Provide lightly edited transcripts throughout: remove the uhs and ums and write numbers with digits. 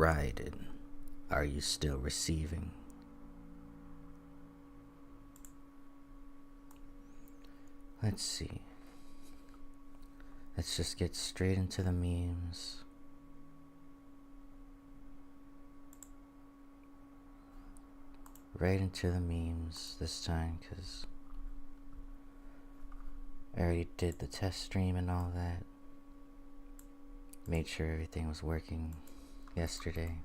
Raiden, are you still receiving? Let's see. Let's just get straight into the memes. Right into the memes this time, because I already did the test stream and all that. Made sure everything was working yesterday.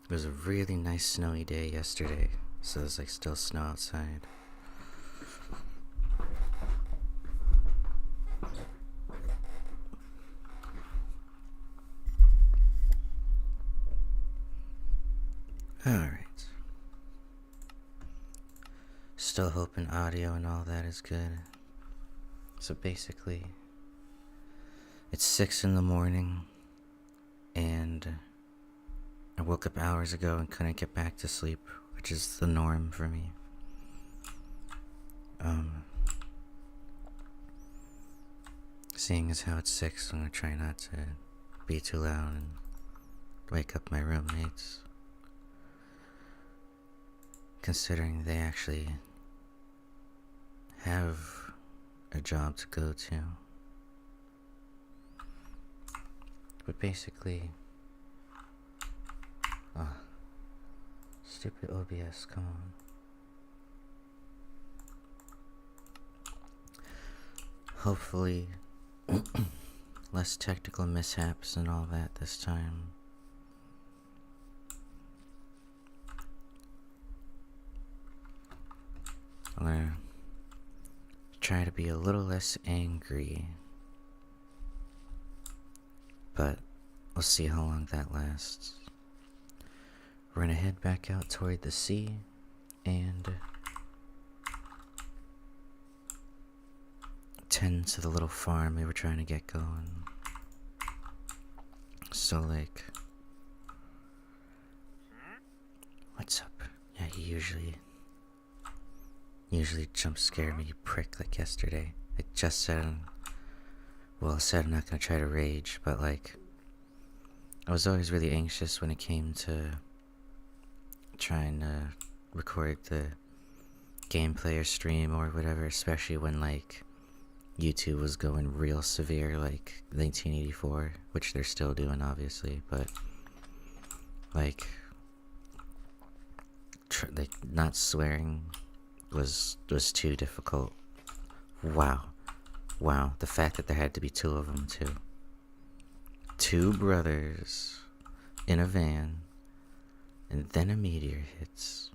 It was a really nice snowy day yesterday, so there's like still snow outside. Alright. Still hoping audio and all that is good. So basically, it's 6 in the morning, and I woke up hours ago and couldn't get back to sleep, which is the norm for me. Seeing as how it's 6, I'm gonna try not to be too loud and wake up my roommates, considering they actually have a job to go to. But basically, stupid OBS, come on. Hopefully, less technical mishaps and all that this time. I'm gonna try to be a little less angry, but we'll see how long that lasts. We're gonna head back out toward the sea and tend to the little farm we were trying to get going. So like, what's up? Yeah, he usually jump scare me, you prick, like yesterday. I just said, I said I'm not gonna try to rage, but like, I was always really anxious when it came to trying to record the gameplay or stream or whatever, especially when like YouTube was going real severe, like 1984, which they're still doing obviously, but like not swearing was too difficult. Wow, the fact that there had to be 2 of them too. 2 brothers in a van, and then a meteor hits.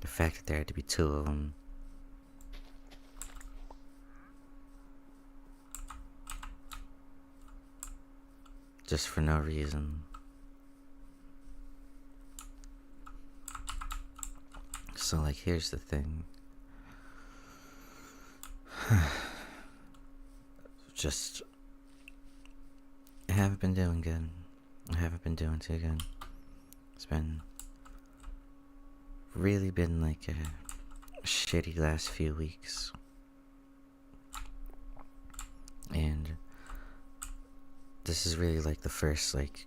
The fact that there had to be 2 of them. Just for no reason. So like, here's the thing. Just, I haven't been doing good. I haven't been doing too good. It's really been like a shitty last few weeks. And this is really like the first like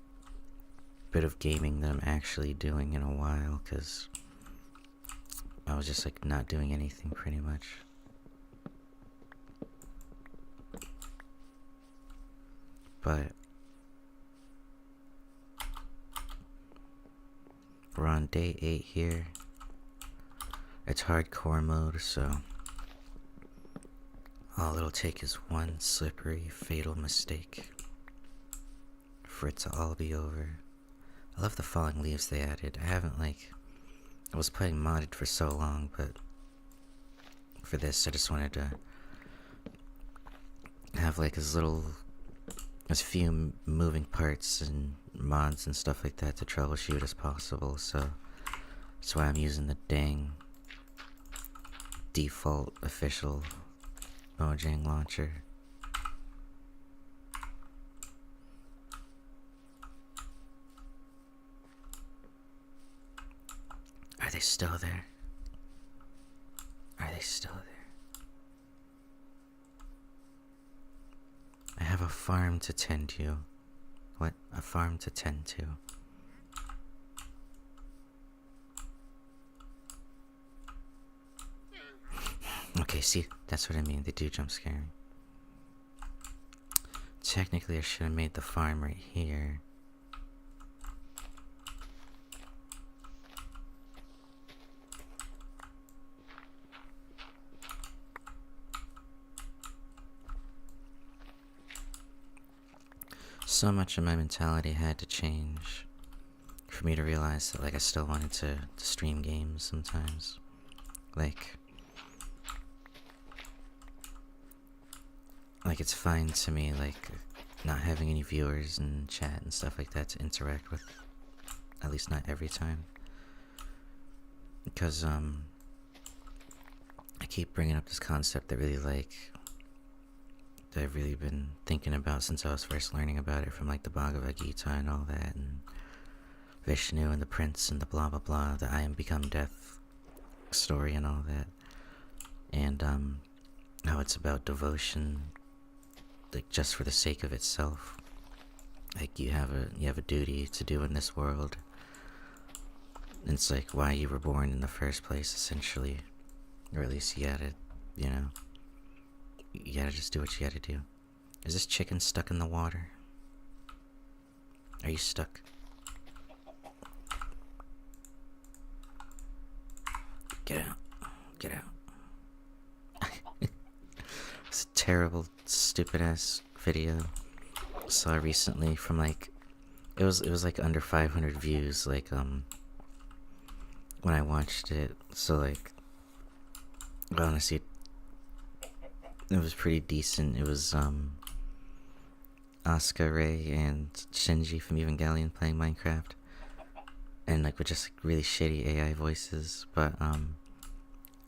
bit of gaming that I'm actually doing in a while, because I was just like not doing anything pretty much. But we're on day 8 here. It's hardcore mode, so all it'll take is one slippery, fatal mistake for it to all be over. I love the falling leaves they added. I was playing modded for so long, but for this I just wanted to have like as few moving parts and mods and stuff like that to troubleshoot as possible, so that's why I'm using the dang default official Mojang launcher. Are they still there? Are they still there? I have a farm to tend to. What? A farm to tend to. Okay, see, that's what I mean. They do jump scare me. Technically, I should have made the farm right here. So much of my mentality had to change for me to realize that, like, I still wanted to stream games sometimes. Like, it's fine to me, like, not having any viewers and chat and stuff like that to interact with. At least not every time. Because, I keep bringing up this concept that really, like, that I've really been thinking about since I was first learning about it from, like, the Bhagavad Gita and all that, and Vishnu and the Prince and the blah blah blah, the I Am Become Death story and all that. And, how it's about devotion, like, just for the sake of itself. Like, you have a duty to do in this world. And it's like why you were born in the first place, essentially. Or at least you gotta, you know, you gotta just do what you gotta do. Is this chicken stuck in the water? Are you stuck? Get out. Get out. It's a terrible, stupid ass video I saw recently from, like, it was like under 500 views, like, when I watched it. So, like, honestly, it was pretty decent. It was Asuka, Rei, and Shinji from Evangelion playing Minecraft, and, like, with just, like, really shitty AI voices. But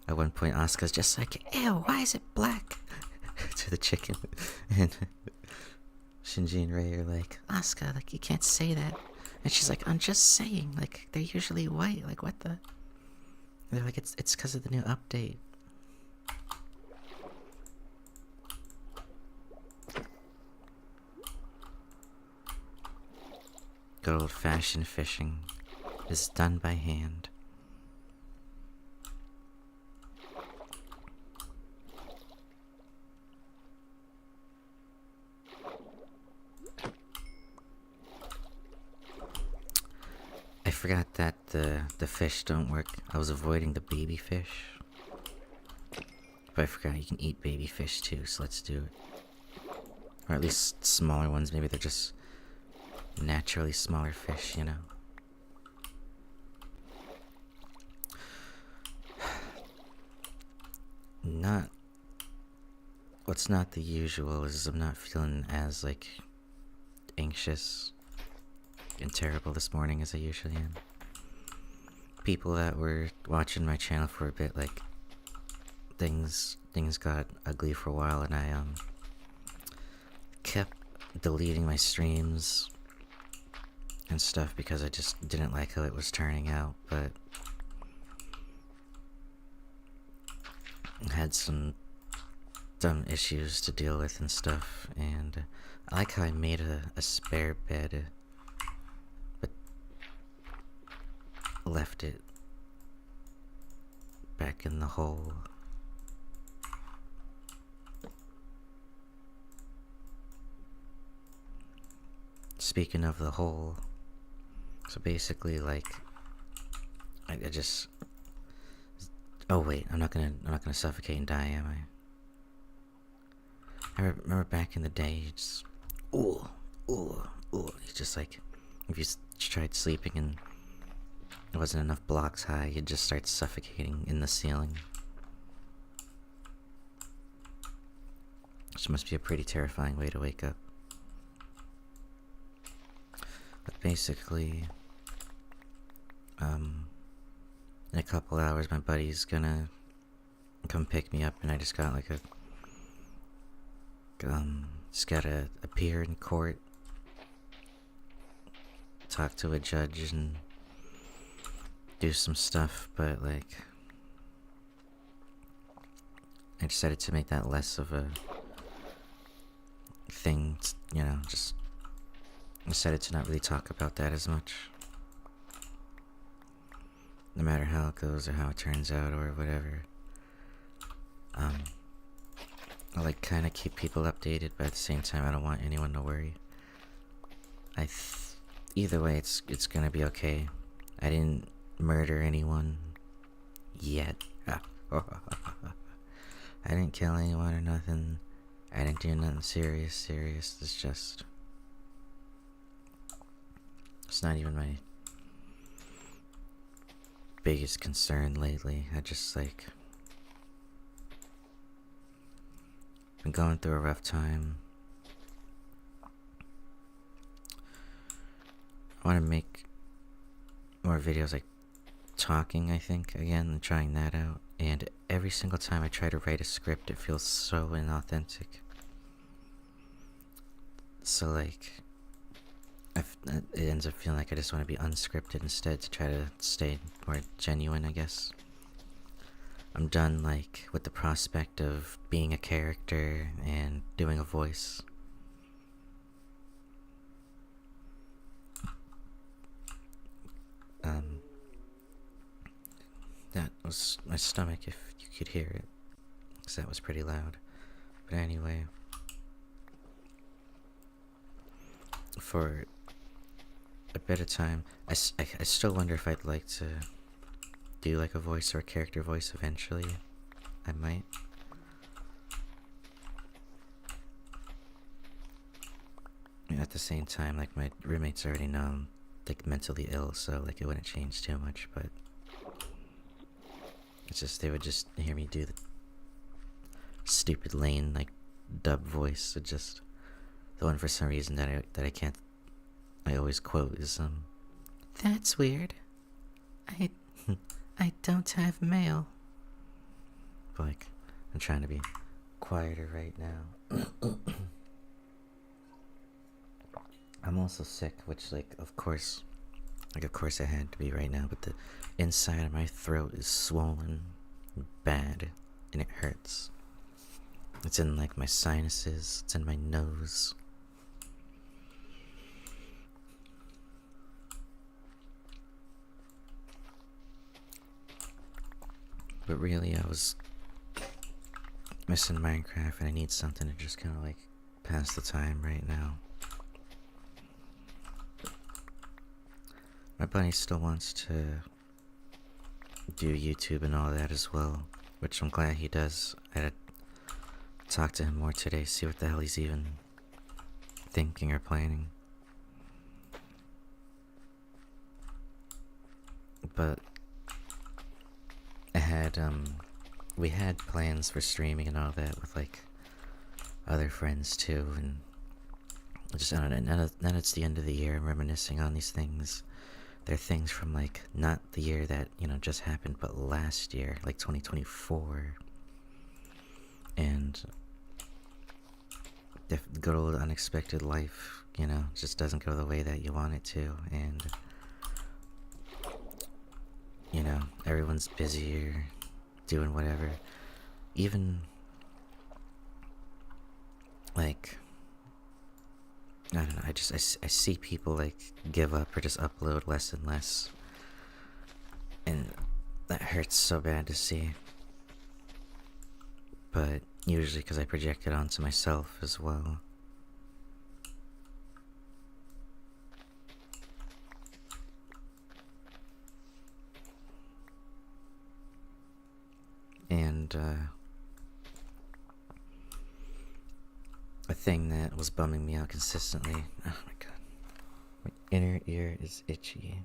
at one point Asuka's just like, ew, why is it black? To the chicken. And Shinji and Rei are like, Asuka, like, you can't say that. And she's like, I'm just saying, like, they're usually white, like, what the? And they're like, it's because of the new update. Good old-fashioned fishing is done by hand. I forgot that the fish don't work. I was avoiding the baby fish. But I forgot you can eat baby fish too, so let's do it. Or at least smaller ones. Maybe they're just naturally smaller fish, you know. What's not the usual is I'm not feeling as, like, anxious and terrible this morning as I usually am. People that were watching my channel for a bit, like, things got ugly for a while, and I kept deleting my streams and stuff because I just didn't like how it was turning out. But I had some dumb issues to deal with and stuff, and I like how I made a spare bed, but left it back in the hole. Speaking of the hole, so basically, like, I just, oh wait, I'm not gonna suffocate and die, am I? I remember back in the day, you just, you just, like, if you tried sleeping and there wasn't enough blocks high, you'd just start suffocating in the ceiling. Which must be a pretty terrifying way to wake up. But basically, in a couple hours, my buddy's gonna come pick me up, and I just got, like, just gotta appear in court, talk to a judge, and do some stuff. But, like, I decided to make that less of a thing, just decided to not really talk about that as much. No matter how it goes or how it turns out or whatever. I like kind of keep people updated, but at the same time, I don't want anyone to worry. Either way, it's gonna be okay. I didn't murder anyone yet. I didn't kill anyone or nothing. I didn't do nothing serious. It's not even my biggest concern lately. I just been going through a rough time. I want to make more videos talking, I think, again, and trying that out. And every single time I try to write a script, it feels so inauthentic. So it ends up feeling like I just want to be unscripted instead to try to stay more genuine, I guess. I'm done with the prospect of being a character and doing a voice. That was my stomach, if you could hear it, because that was pretty loud. But anyway, for a bit of time, I still wonder if I'd like to do a voice or a character voice eventually. I might. At the same time, my roommates already know I'm mentally ill, so it wouldn't change too much, but it's just they would just hear me do the stupid lane dub voice. It just the one for some reason that I can't. I always quote is that's weird. I don't have mail. But I'm trying to be quieter right now. I'm also sick, which of course I had to be right now, but the inside of my throat is swollen bad and it hurts. It's in my sinuses, it's in my nose. But really, I was missing Minecraft and I need something to just kind of pass the time right now. My buddy still wants to do YouTube and all that as well, which I'm glad he does. I had to talk to him more today, see what the hell he's even thinking or planning. But we had plans for streaming and all that with other friends too, and just I don't know, now it's the end of the year, I'm reminiscing on these things. They're things from not the year that just happened, but last year, 2024, and the good old unexpected life, just doesn't go the way that you want it to, and everyone's busier, doing whatever. Even I don't know, I see people give up or just upload less and less, and that hurts so bad to see. But usually because I project it onto myself as well. And a thing that was bumming me out consistently. Oh my god. My inner ear is itchy.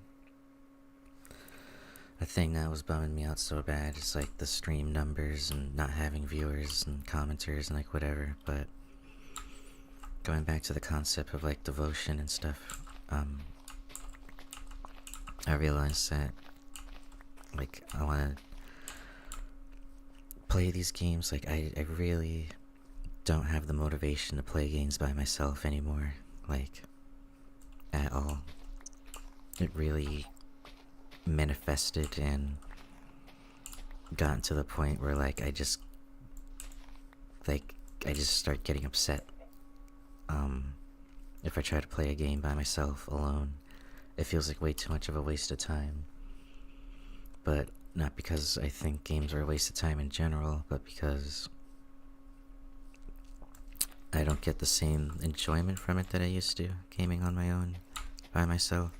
A thing that was bumming me out so bad is the stream numbers and not having viewers and commenters and whatever. But going back to the concept of devotion and stuff, I realized that I want to play these games. I really don't have the motivation to play games by myself anymore, at all. It really manifested and gotten to the point where I just start getting upset if I try to play a game by myself alone, it feels like way too much of a waste of time. But not because I think games are a waste of time in general, but because I don't get the same enjoyment from it that I used to gaming on my own by myself.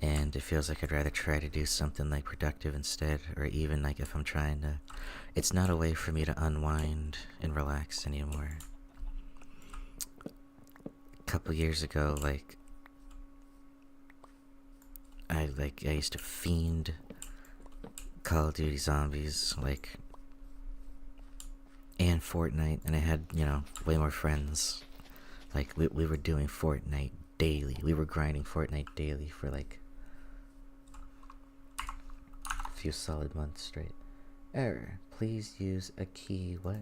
And it feels like I'd rather try to do something like productive instead, or even like if I'm trying to, it's not a way for me to unwind and relax anymore. A couple years ago, I used to fiend Call of Duty Zombies, and Fortnite, and I had, way more friends. Like, we were doing Fortnite daily. We were grinding Fortnite daily for a few solid months straight. Error. Please use a key. What?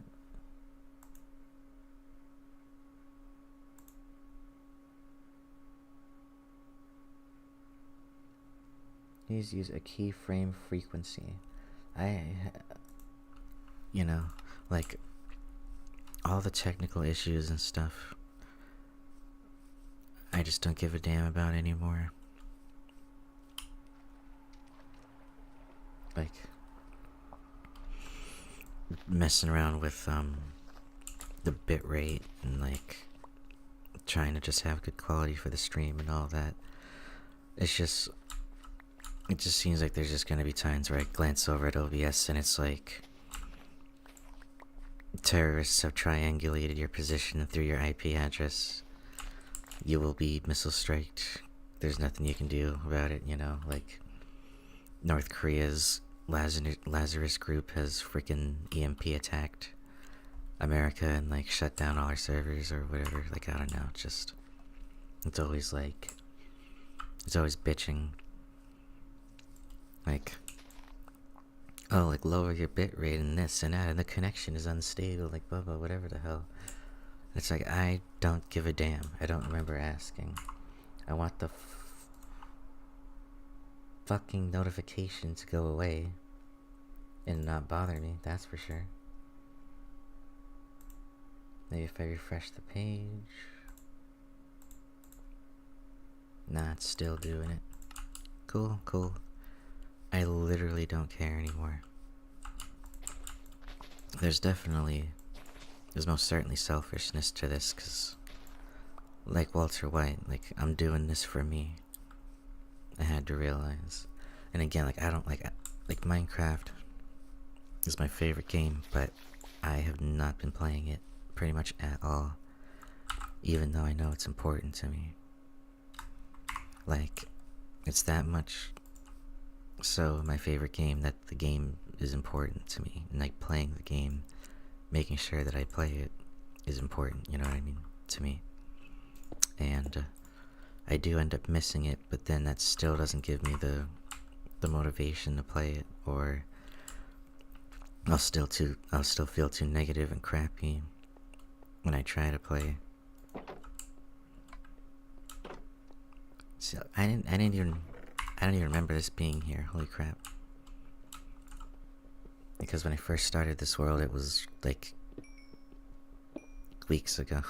Please use a keyframe frequency. You know, like, all the technical issues and stuff, I just don't give a damn about anymore. Like, messing around with the bitrate and trying to just have good quality for the stream and all that. It just seems like there's just gonna be times where I glance over at OBS and it's like terrorists have triangulated your position through your IP address. You will be missile striked. There's nothing you can do about it, like North Korea's Lazarus group has freaking EMP attacked America and shut down all our servers or whatever. I don't know, it's always bitching. Lower your bitrate and this and that, and the connection is unstable, blah blah, whatever the hell. It's I don't give a damn. I don't remember asking. I want the fucking notification to go away and not bother me, that's for sure. Maybe if I refresh the page. Nah, it's still doing it. Cool. I literally don't care anymore. There's most certainly selfishness to this, because like Walter White, I'm doing this for me. I had to realize. And again, I don't like Minecraft is my favorite game, but I have not been playing it pretty much at all, even though I know it's important to me. It's that much so my favorite game that the game is important to me, and playing the game, making sure that I play it is important, you know what I mean, to me. And I do end up missing it, but then that still doesn't give me the motivation to play it, or I'll still feel too negative and crappy when I try to play. So I don't even remember this being here. Holy crap. Because when I first started this world, it was weeks ago.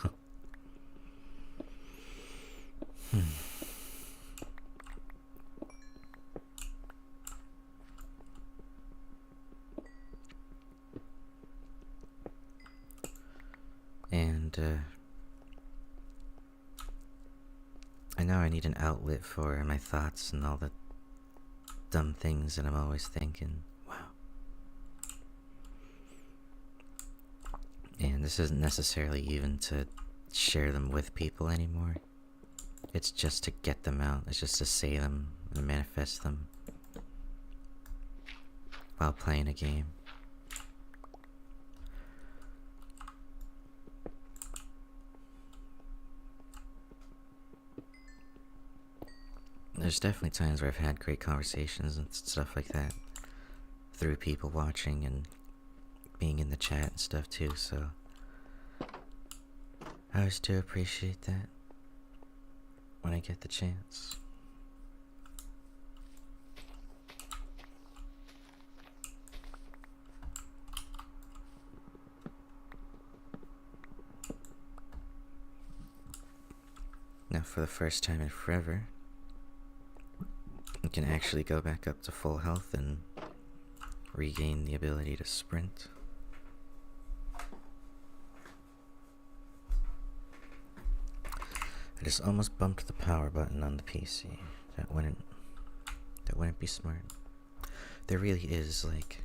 And I know I need an outlet for my thoughts and all the dumb things that I'm always thinking. Wow. And this isn't necessarily even to share them with people anymore. It's just to get them out. It's just to say them and manifest them while playing a game. There's definitely times where I've had great conversations and stuff like that through people watching and being in the chat and stuff too, so I always do appreciate that when I get the chance. Now, for the first time in forever, I can actually go back up to full health and regain the ability to sprint. I just almost bumped the power button on the PC. That wouldn't be smart. There really is, like,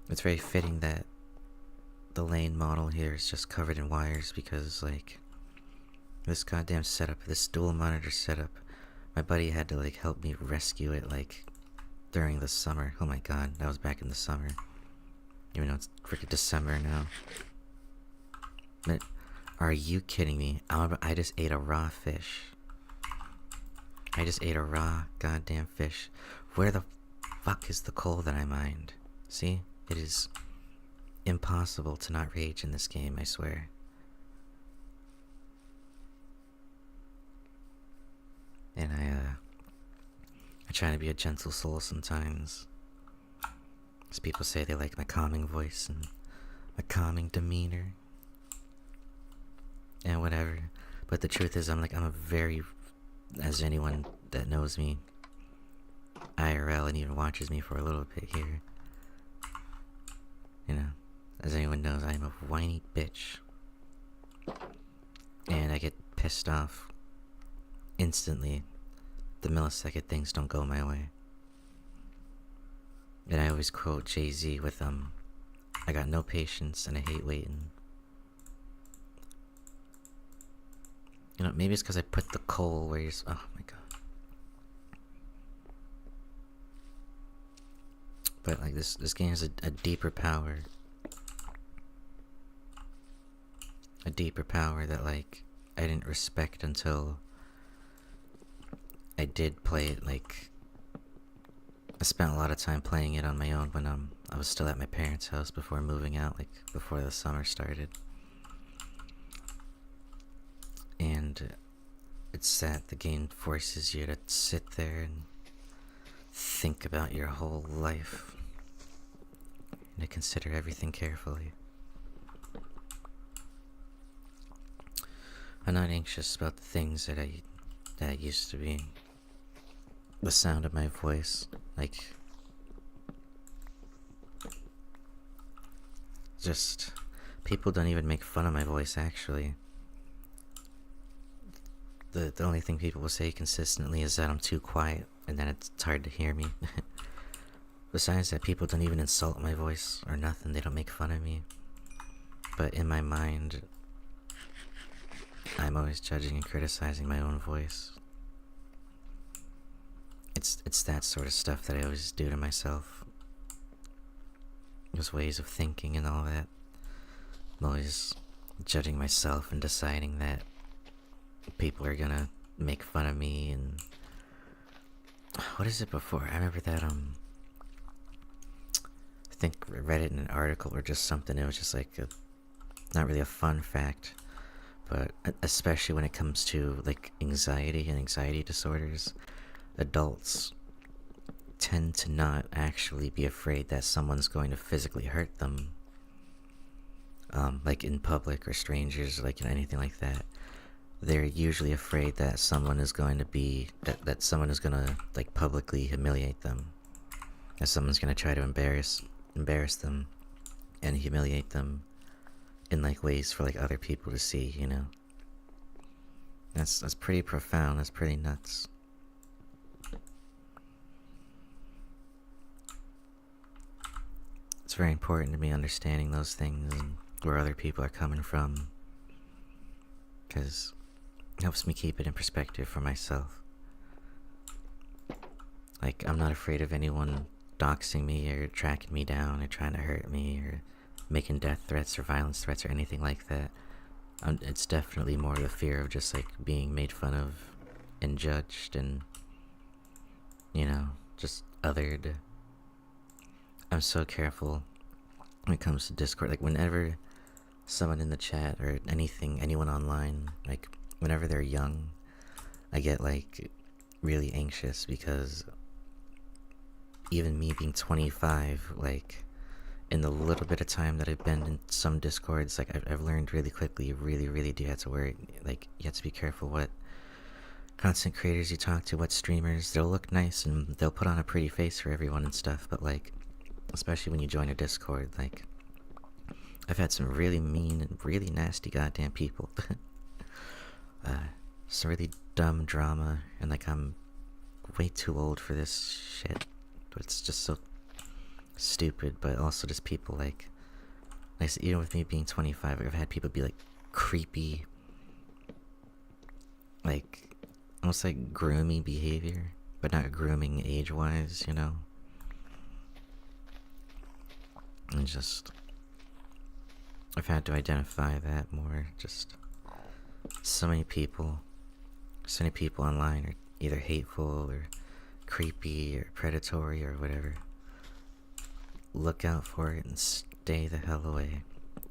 it's very fitting that the lane model here is just covered in wires because, like, this goddamn setup, this dual monitor setup, my buddy had to, like, help me rescue it, like, during the summer. Oh my god, that was back in the summer. Even though it's freaking December now. But are you kidding me? I just ate a raw fish. I just ate a raw goddamn fish. Where the fuck is the coal that I mined? See? It is impossible to not rage in this game, I swear. And I try to be a gentle soul sometimes. As people say they like my calming voice and my calming demeanor. And whatever. But the truth is, I'm a very, as anyone that knows me IRL and even watches me for a little bit here, you know, as anyone knows, I'm a whiny bitch. And I get pissed off instantly the millisecond things don't go my way. And I always quote Jay-Z with, I got no patience and I hate waiting. You know, maybe it's because I put the coal where you're... Oh my god. But, like, this game has a deeper power. A deeper power that, like, I didn't respect until I did play it. Like, I spent a lot of time playing it on my own when I was still at my parents' house before moving out, like, before the summer started. And it's that the game forces you to sit there and think about your whole life and to consider everything carefully. I'm not anxious about the things that I used to be. The sound of my voice, like, just people don't even make fun of my voice, actually. The only thing people will say consistently is that I'm too quiet and that it's hard to hear me. Besides that, people don't even insult my voice or nothing. They don't make fun of me. But in my mind, I'm always judging and criticizing my own voice. It's that sort of stuff that I always do to myself. Those ways of thinking and all that. I'm always judging myself and deciding that people are gonna make fun of me. And what is it before? I remember that I think I read it in an article or just something. It was just like not really a fun fact, but especially when it comes to like anxiety and anxiety disorders, adults tend to not actually be afraid that someone's going to physically hurt them, like in public or strangers, like, you know, anything like that. They're usually afraid that someone is going to be that someone is going to like publicly humiliate them, that someone's going to try to embarrass them and humiliate them in like ways for like other people to see, you know. That's pretty profound. That's pretty nuts. It's very important to me understanding those things and where other people are coming from, because it helps me keep it in perspective for myself. Like, I'm not afraid of anyone doxing me or tracking me down or trying to hurt me or making death threats or violence threats or anything like that. It's definitely more the fear of just like being made fun of and judged and, you know, just othered. I'm so careful when it comes to Discord. Like, whenever someone in the chat or anyone online, like, whenever they're young, I get like really anxious, because even me being 25, like, in the little bit of time that I've been in some Discords, like, I've learned really quickly, you really do have to worry, like, you have to be careful what content creators you talk to, what streamers, they'll look nice and they'll put on a pretty face for everyone and stuff, but like, especially when you join a Discord, like, I've had some really mean and really nasty goddamn people. Some really dumb drama, and like, I'm way too old for this shit. It's just so stupid, but also just people like, even with me being 25, I've had people be like creepy, like almost like grooming behavior, but not grooming age-wise, you know? And just, I've had to identify that more. Just so many people online are either hateful or creepy or predatory or whatever. Look out for it and stay the hell away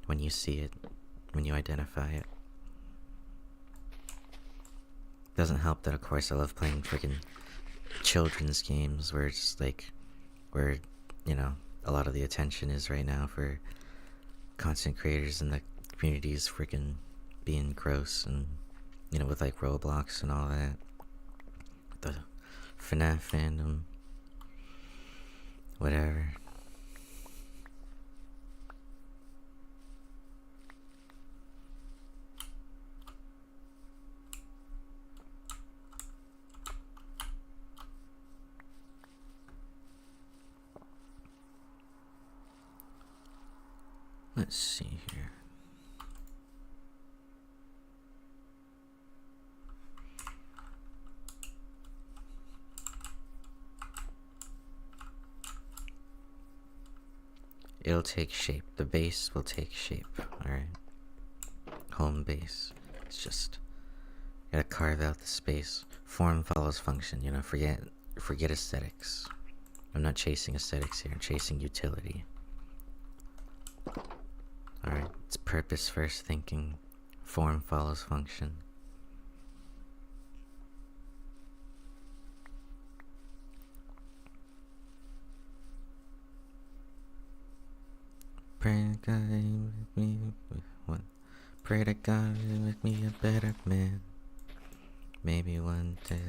when you see it, when you identify it. Doesn't help that, of course, I love playing freaking children's games where it's like, where, you know, a lot of the attention is right now for content creators and the communities freaking being gross, and, you know, with like Roblox and all that. The FNAF fandom. Whatever. Let's see here. It'll take shape. The base will take shape. Alright. Home base. It's just, gotta carve out the space. Form follows function, you know, forget aesthetics. I'm not chasing aesthetics here, I'm chasing utility. Alright, it's purpose first thinking. Form follows function. Pray to God make me what? Pray to God make me a better man. Maybe one day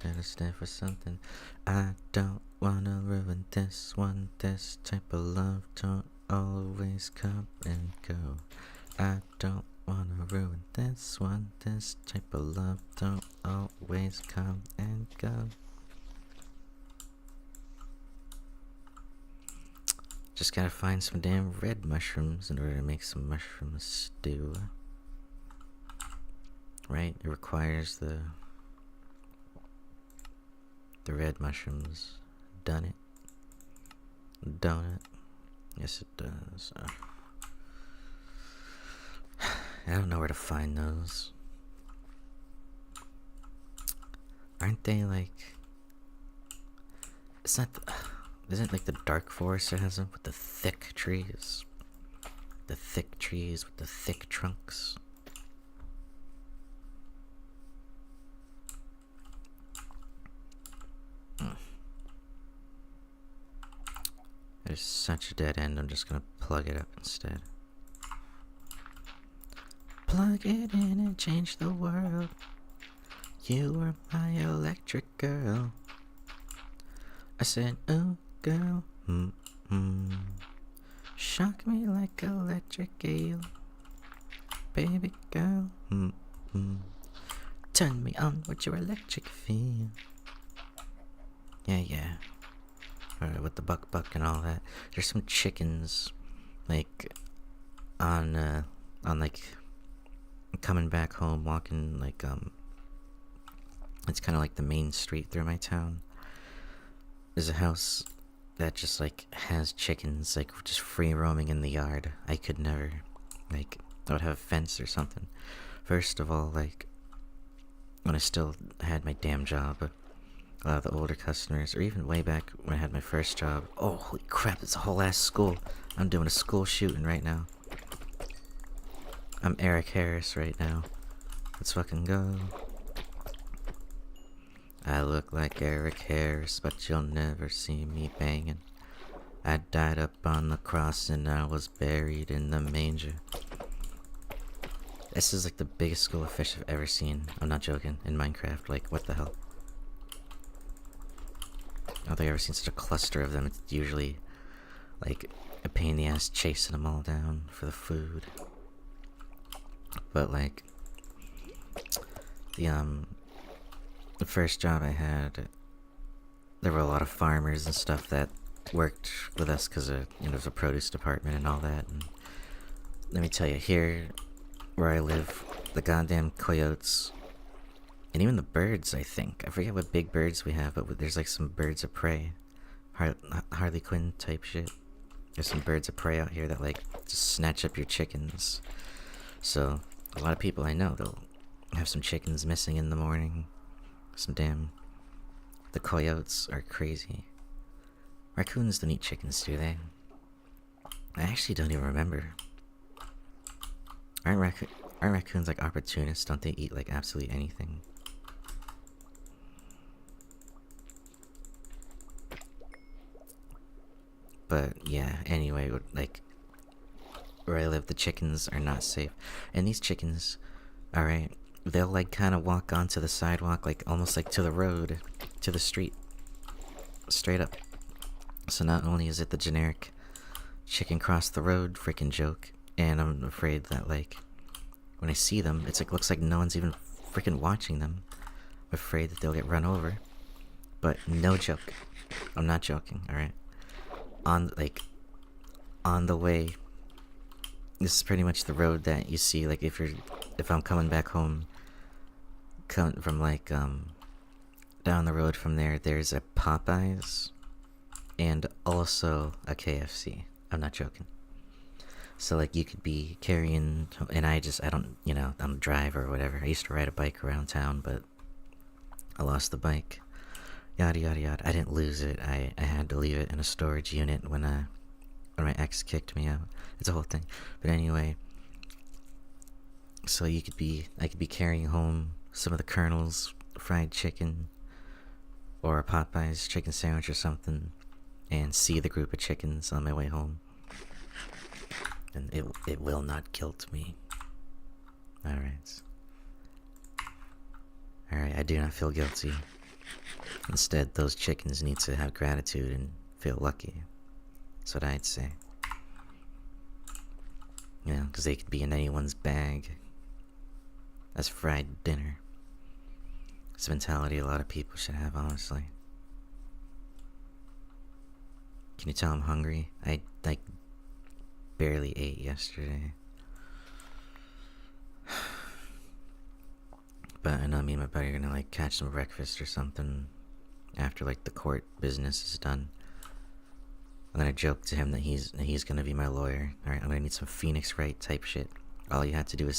I'll stand for something. I don't wanna ruin this one. This type of love don't always come and go. I don't wanna ruin this one. This type of love don't always come and go. Just gotta find some damn red mushrooms in order to make some mushroom stew. Right? It requires the red mushrooms. Done it. Don't it? Yes, it does. I don't know where to find those. Aren't they like... It's not... Isn't it like the dark forest that has them with the thick trees? The thick trees with the thick trunks. There's such a dead end, I'm just gonna plug it up instead. Plug it in and change the world. You were my electric girl. I said, oh girl, shock me like electric eel. Baby girl, turn me on with your electric feel. Yeah. Alright, with the buck and all that. There's some chickens, like, on like, coming back home, walking, like, it's kind of like the main street through my town. There's a house that just, like, has chickens, like, just free roaming in the yard. I could never, like, I would have a fence or something. First of all, like, when I still had my damn job, the older customers, or even way back when I had my first job. Oh, holy crap, it's a whole ass school. I'm doing a school shooting right now. I'm Eric Harris right now. Let's fucking go. I look like Eric Harris, but you'll never see me banging. I died up on the cross and I was buried in the manger. This is like the biggest school of fish I've ever seen. I'm not joking. In Minecraft, like what the hell? I don't think I've ever seen such a cluster of them. It's usually like a pain in the ass chasing them all down for the food. But like the first job I had, there were a lot of farmers and stuff that worked with us because there's a produce department and all that. And let me tell you, here where I live, the goddamn coyotes and even the birds, I think. I forget what big birds we have, but there's like some birds of prey. Harley Quinn type shit. There's some birds of prey out here that like just snatch up your chickens. So a lot of people I know, they'll have some chickens missing in the morning. The coyotes are crazy. Raccoons don't eat chickens, do they? I actually don't even remember. Aren't raccoons like opportunists? Don't they eat like absolutely anything? But yeah, anyway, like where I live, the chickens are not safe. And these chickens, alright, they'll like kind of walk onto the sidewalk, like almost like to the road, to the street, straight up. So not only is it the generic chicken cross the road freaking joke, and I'm afraid that like when I see them, it's like looks like no one's even freaking watching them. I'm afraid that they'll get run over. But no joke, I'm not joking. All right, on the way. This is pretty much the road that you see. Like if I'm coming back home, from like down the road from there, there's a Popeyes and also a KFC. I'm not joking. So like you could be carrying, and I don't, I'm a driver or whatever. I used to ride a bike around town, but I lost the bike. Yada yada yada. I didn't lose it. I had to leave it in a storage unit when my ex kicked me out. It's a whole thing. But anyway, so I could be carrying home some of the Colonel's fried chicken or a Popeye's chicken sandwich or something, and see the group of chickens on my way home. And it will not guilt me. Alright, I do not feel guilty. Instead, those chickens need to have gratitude and feel lucky. That's what I'd say. Because they could be in anyone's bag as fried dinner. It's a mentality a lot of people should have, honestly. Can you tell I'm hungry? I, like, barely ate yesterday. But I know me and my buddy are gonna, like, catch some breakfast or something after, like, the court business is done. I'm gonna joke to him that he's gonna be my lawyer. Alright, I'm gonna need some Phoenix Wright type shit. All you have to do is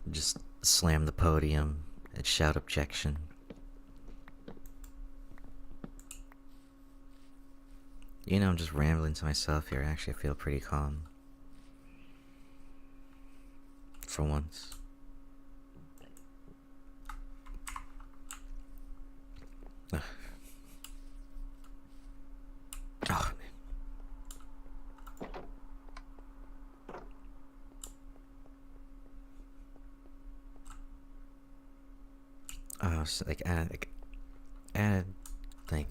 just slam the podium and shout objection. I'm just rambling to myself here. Actually, I feel pretty calm. For once. Ugh. Oh, man. Oh, so add, like,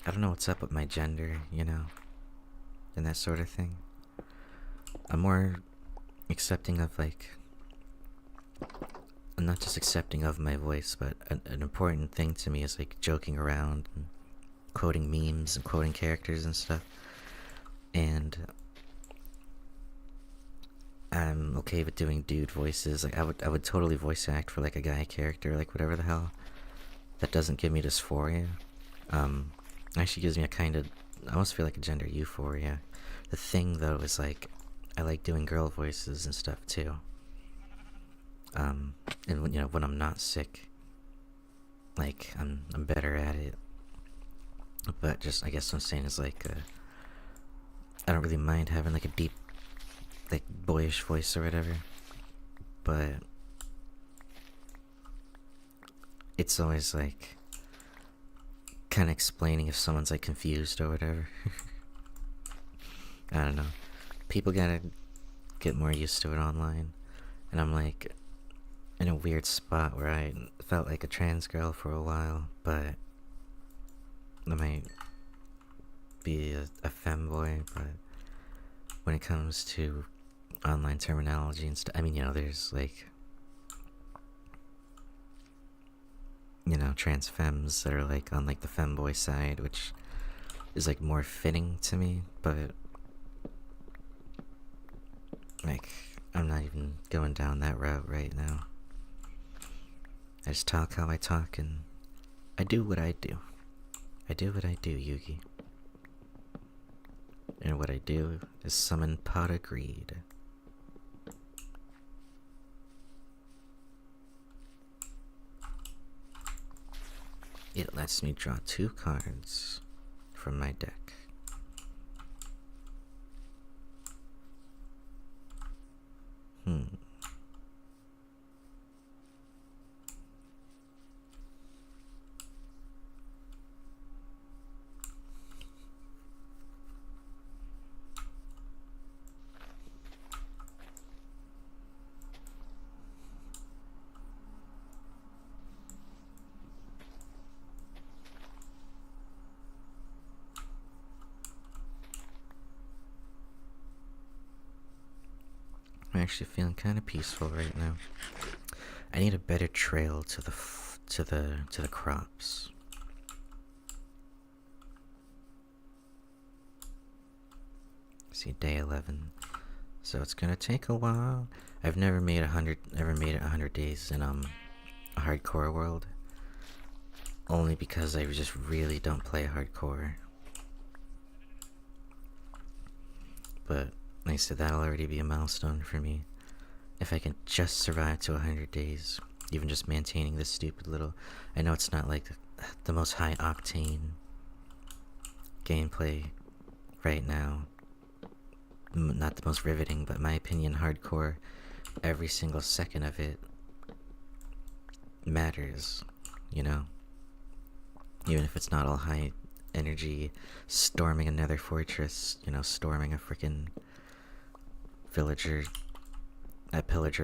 I don't know what's up with my gender, and that sort of thing. I'm more accepting of, like, I'm not just accepting of my voice, but an important thing to me is, like, joking around and quoting memes and quoting characters and stuff. And I'm okay with doing dude voices. Like, I would totally voice act for, like, a guy character, like, whatever the hell. That doesn't give me dysphoria. Actually gives me a kind of, I almost feel like a gender euphoria. The thing, though, is, like, I like doing girl voices and stuff, too. And, when I'm not sick, like, I'm better at it. But just, I guess what I'm saying is, like, I don't really mind having, like, a deep, like, boyish voice or whatever. But it's always, like, kind of explaining if someone's, like, confused or whatever. I don't know. people gotta get more used to it online. And I'm like in a weird spot where I felt like a trans girl for a while, but I might be a femboy, but when it comes to online terminology and stuff, I mean, there's like, trans femmes that are like on like the femboy side, which is like more fitting to me, but like, I'm not even going down that route right now. I just talk how I talk, and I do what I do. I do what I do, Yugi. And what I do is summon pot of greed. It lets me draw 2 cards from my deck. I'm actually feeling kind of peaceful right now. I need a better trail to the crops. See, day 11. So it's gonna take a while. I've never made it 100 days in a hardcore world. Only because I just really don't play hardcore. But like I said, that'll already be a milestone for me. If I can just survive to 100 days, even just maintaining this stupid little... I know it's not like the most high octane gameplay right now. Not the most riveting, but in my opinion, hardcore, every single second of it matters, Even if it's not all high energy, storming another fortress, storming a freaking pillager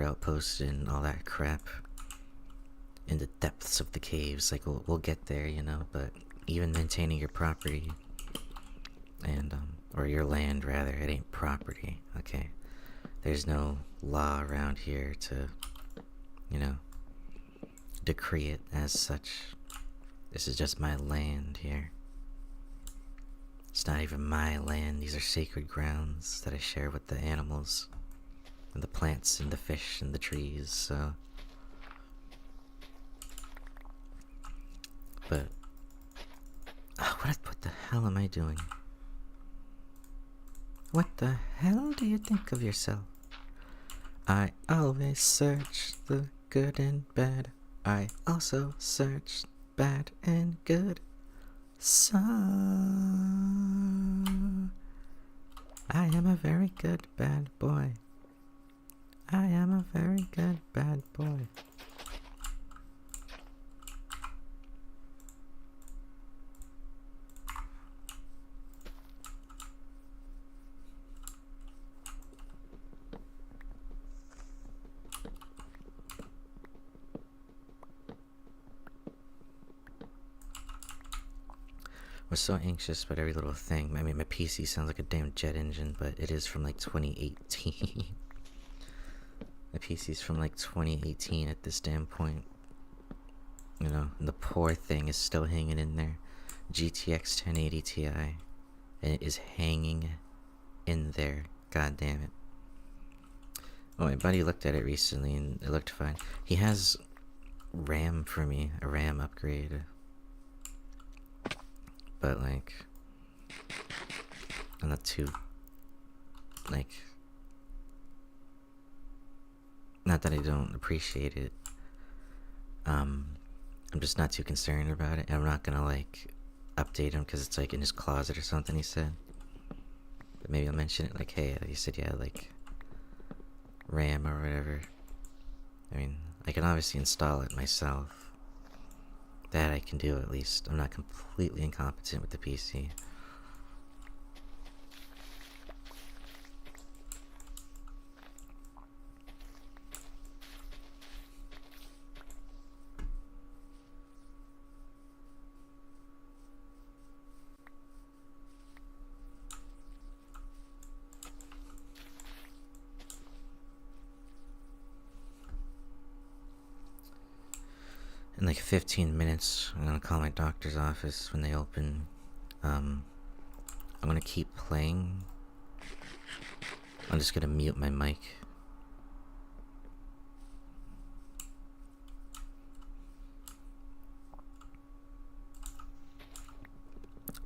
outpost and all that crap in the depths of the caves. Like, we'll get there, but even maintaining your property and or your land, rather, it ain't property, okay? There's no law around here to decree it as such. This is just my land here. It's not even my land. These are sacred grounds that I share with the animals and the plants and the fish and the trees, so... But... Oh, what the hell am I doing? What the hell do you think of yourself? I always search the good and bad. I also search bad and good. So... I am a very good bad boy. I am a very good bad boy. I was so anxious about every little thing. I mean, my PC sounds like a damn jet engine, but it is from like 2018. My PC's from like 2018 at this damn point. And the poor thing is still hanging in there. GTX 1080 Ti. And it is hanging in there. God damn it. Oh, my buddy looked at it recently and it looked fine. He has RAM for me, a RAM upgrade. But like, I'm not too, like, not that I don't appreciate it. I'm just not too concerned about it. I'm not gonna like update him because it's like in his closet or something, he said. But maybe I'll mention it like, hey, you said you had like RAM or whatever. I mean, I can obviously install it myself. That I can do, at least. I'm not completely incompetent with the PC. in like 15 minutes, I'm gonna call my doctor's office when they open. I'm gonna keep playing. I'm just gonna mute my mic.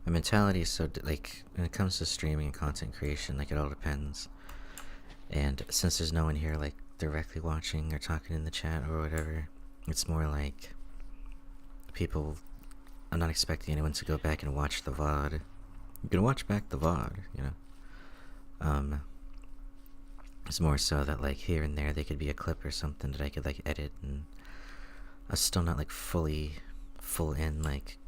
My mentality is so, like, when it comes to streaming and content creation, like, it all depends. And since there's no one here, like, directly watching or talking in the chat or whatever, it's more like people, I'm not expecting anyone to go back and watch the VOD. You can watch back the VOD, you know? It's more so that, like, here and there, they could be a clip or something that I could, like, edit, and I'm still not, like, full in, like,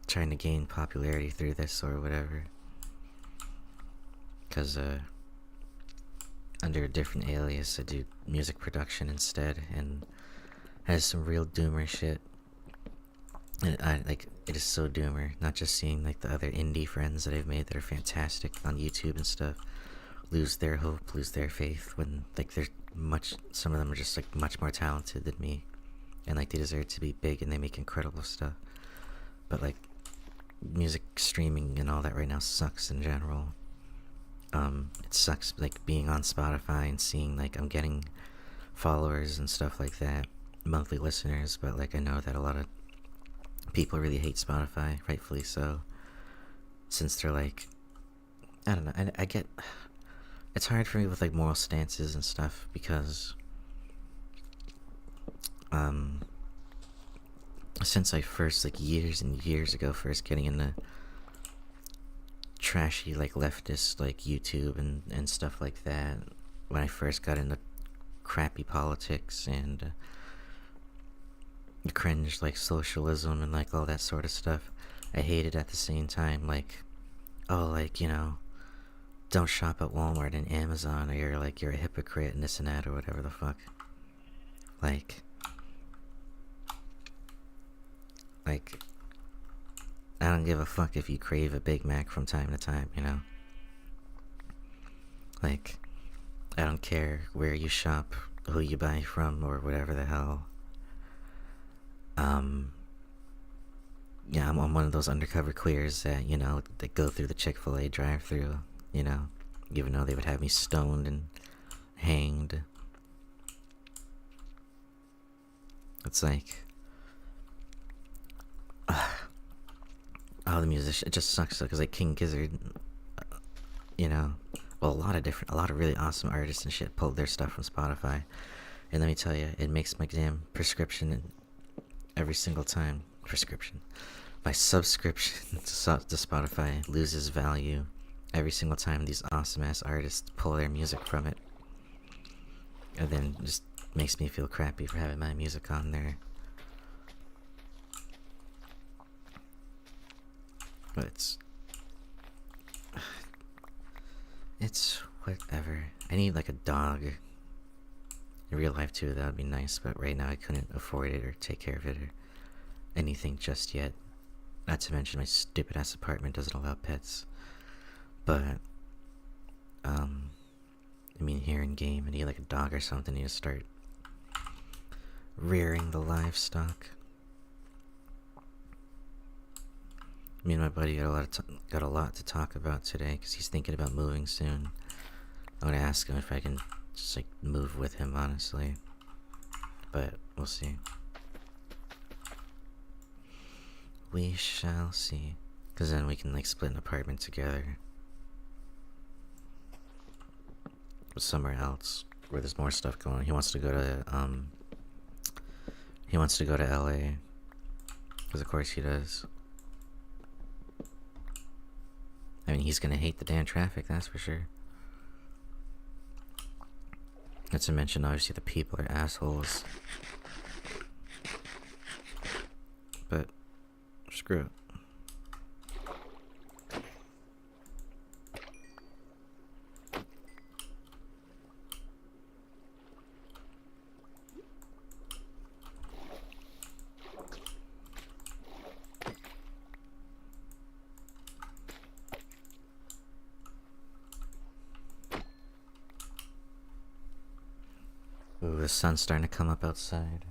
trying to gain popularity through this or whatever. Because, under a different alias, I do music production instead, and it has some real doomer shit. And it is so doomer, not just seeing, like, the other indie friends that I've made that are fantastic on YouTube and stuff lose their hope, lose their faith when, like, some of them are just, like, much more talented than me, and, like, they deserve to be big and they make incredible stuff. But, like, music streaming and all that right now sucks in general. It sucks, like, being on Spotify and seeing, like, I'm getting followers and stuff like that, monthly listeners, but, like, I know that a lot of people really hate Spotify, rightfully so, since they're, like, I don't know, I get, it's hard for me with, like, moral stances and stuff, because, since I first, like, years and years ago, first getting into trashy, like, leftist, like, YouTube and stuff like that, when I first got into crappy politics and cringe, like, socialism and, like, all that sort of stuff, I hated at the same time, like, oh, like, you know, don't shop at Walmart and Amazon, or you're a hypocrite and this and that, or whatever the fuck. Like, I don't give a fuck if you crave a Big Mac from time to time, you know? Like, I don't care where you shop, who you buy from, or whatever the hell. Yeah, I'm one of those undercover queers that, you know, that go through the Chick-fil-A drive-thru, you know, even though they would have me stoned and hanged. It's like, oh, the musician, it just sucks though, because, like, King Gizzard, you know, well, a lot of really awesome artists and shit pulled their stuff from Spotify, and let me tell you, it makes my damn prescription every single time. My subscription to Spotify loses value every single time these awesome ass artists pull their music from it, and then just makes me feel crappy for having my music on there. But it's whatever. I need, like, a dog. In real life too, that would be nice, but right now I couldn't afford it or take care of it or anything just yet. Not to mention my stupid ass apartment doesn't allow pets. But I mean, here in game, I need, like, a dog or something. I need to start rearing the livestock. Me and my buddy got a lot to talk about today, because he's thinking about moving soon. I'm gonna ask him if I can just, like, move with him, honestly, but we'll see. We shall see, because then we can, like, split an apartment together somewhere else where there's more stuff going on. He wants to go to LA, because of course he does. I mean, he's gonna hate the damn traffic, that's for sure. Not to mention, obviously, the people are assholes. But screw it. Ooh, the sun's starting to come up outside.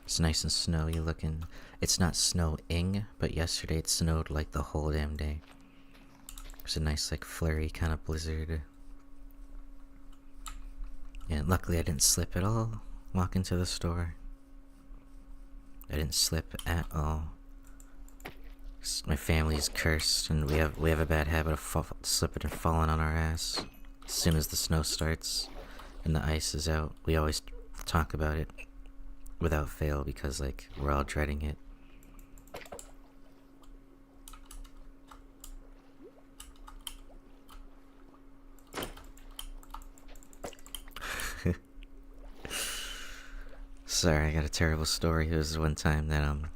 It's nice and snowy looking. It's not snowing, but yesterday it snowed like the whole damn day. It's a nice like flurry kind of blizzard. And luckily I didn't slip at all walking to the store. I didn't slip at all. My family's cursed, and we have a bad habit of slipping and falling on our ass. As soon as the snow starts and the ice is out, we always talk about it without fail because like we're all dreading it. Sorry, I got a terrible story. It was one time that one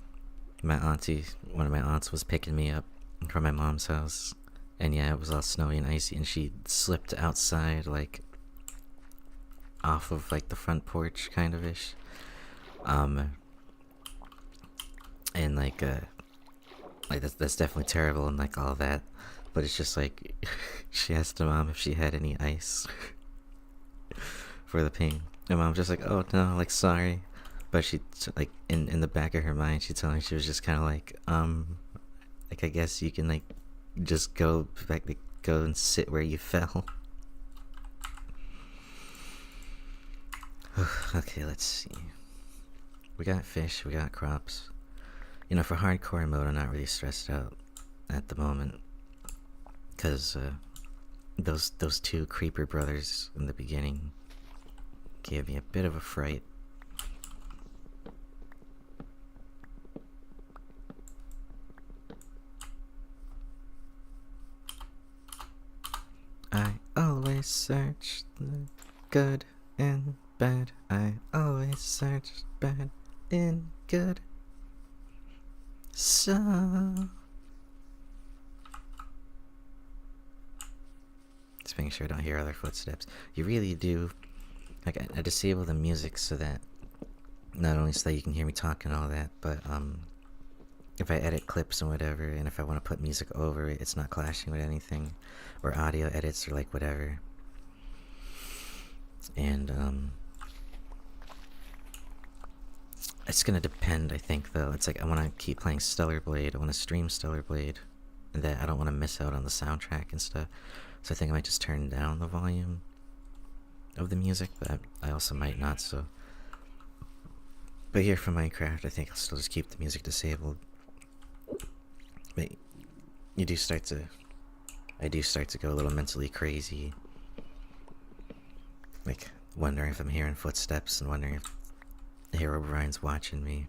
of my aunts was picking me up from my mom's house, and yeah, it was all snowy and icy, and she slipped outside like off of like the front porch kind of ish. And like that's definitely terrible and like all that, but it's just like she asked her mom if she had any ice for the pain. And mom's just like, oh no, like sorry, but she like in the back of her mind, she told me she was just kind of like I guess you can like just go back to go and sit where you fell. Okay, let's see. We got fish, we got crops. You know, for hardcore mode, I'm not really stressed out at the moment, cause those two creeper brothers in the beginning gave me a bit of a fright. I always search the good and bad. I always search bad and good. So just making sure I don't hear other footsteps. You really do. Like I disable the music so that not only so that you can hear me talk and all that, but if I edit clips and whatever, and if I want to put music over it, it's not clashing with anything, or audio edits or like whatever. And it's gonna depend, I think, though. It's like I want to keep playing Stellar Blade. I want to stream Stellar Blade, and that I don't want to miss out on the soundtrack and stuff. So I think I might just turn down the volume of the music, but I also might not. So, but here for Minecraft, I think I'll still just keep the music disabled. But I do start to go a little mentally crazy, like wondering if I'm hearing footsteps and wondering if Herobrine's watching me.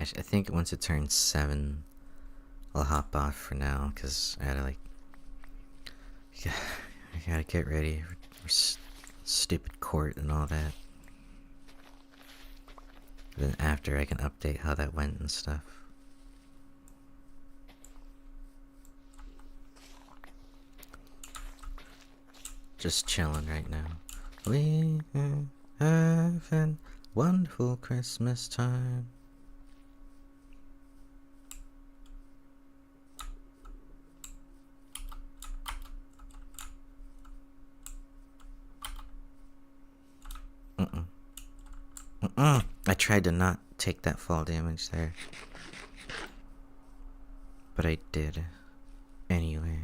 I think once it turns 7, I'll hop off for now, because I gotta I gotta get ready for stupid court and all that. Then after I can update how that went and stuff. Just chilling right now. We have a wonderful Christmas time. I tried to not take that fall damage there, but I did anyway.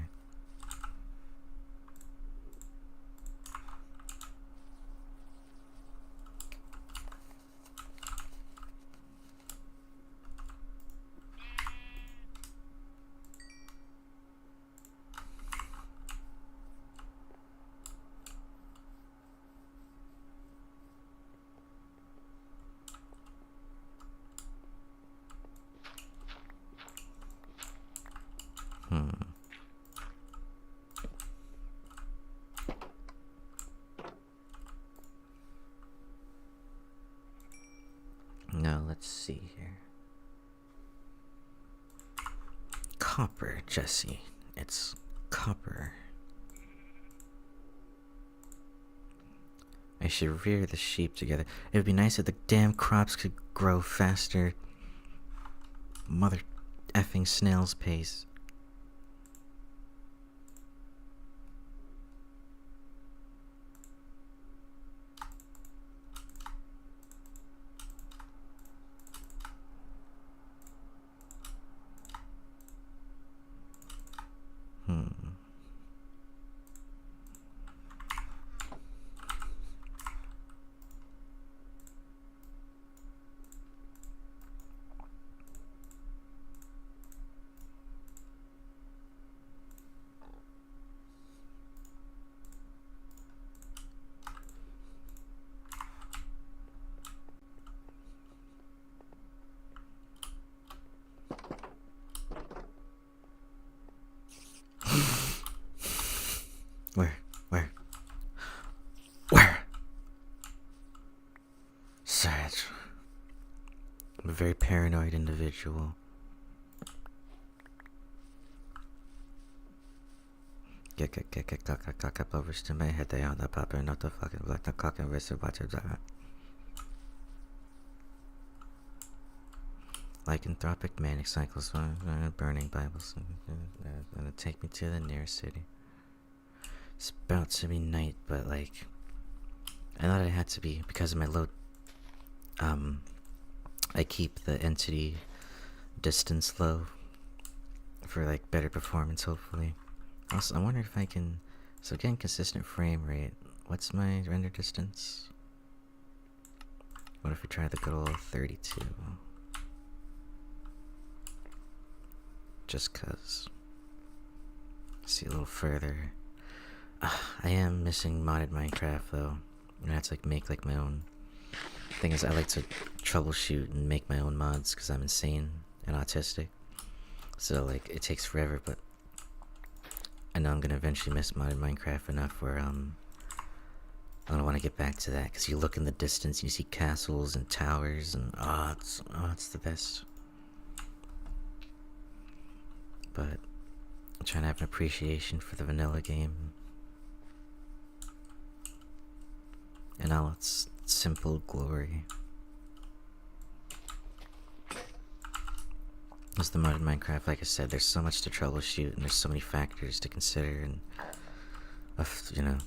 Now let's see here. Copper, Jesse. It's copper. I should rear the sheep together. It would be nice if the damn crops could grow faster. Mother effing snail's pace. Where? Sarge. I'm a very paranoid individual. Get cock up over to my head. They on the pop and not the fucking black the cock and wrist watch it. Lycanthropic manic cycles, burning Bibles, gonna take me to the nearest city. It's about to be night, but like, I thought it had to be because of my load. I keep the entity distance low for like better performance, hopefully. Also, I wonder if I can. So again, consistent frame rate. What's my render distance? What if we try the good old 32? Just cause. See a little further. I am missing modded Minecraft though. I have to like make like my own. Thing is, I like to troubleshoot and make my own mods because I'm insane and autistic. So like it takes forever, but I know I'm gonna eventually miss modded Minecraft enough where I'm gonna want to get back to that because you look in the distance, you see castles and towers, and it's the best. But I'm trying to have an appreciation for the vanilla game and all its simple glory. As the modded Minecraft, like I said, there's so much to troubleshoot and there's so many factors to consider, and you know,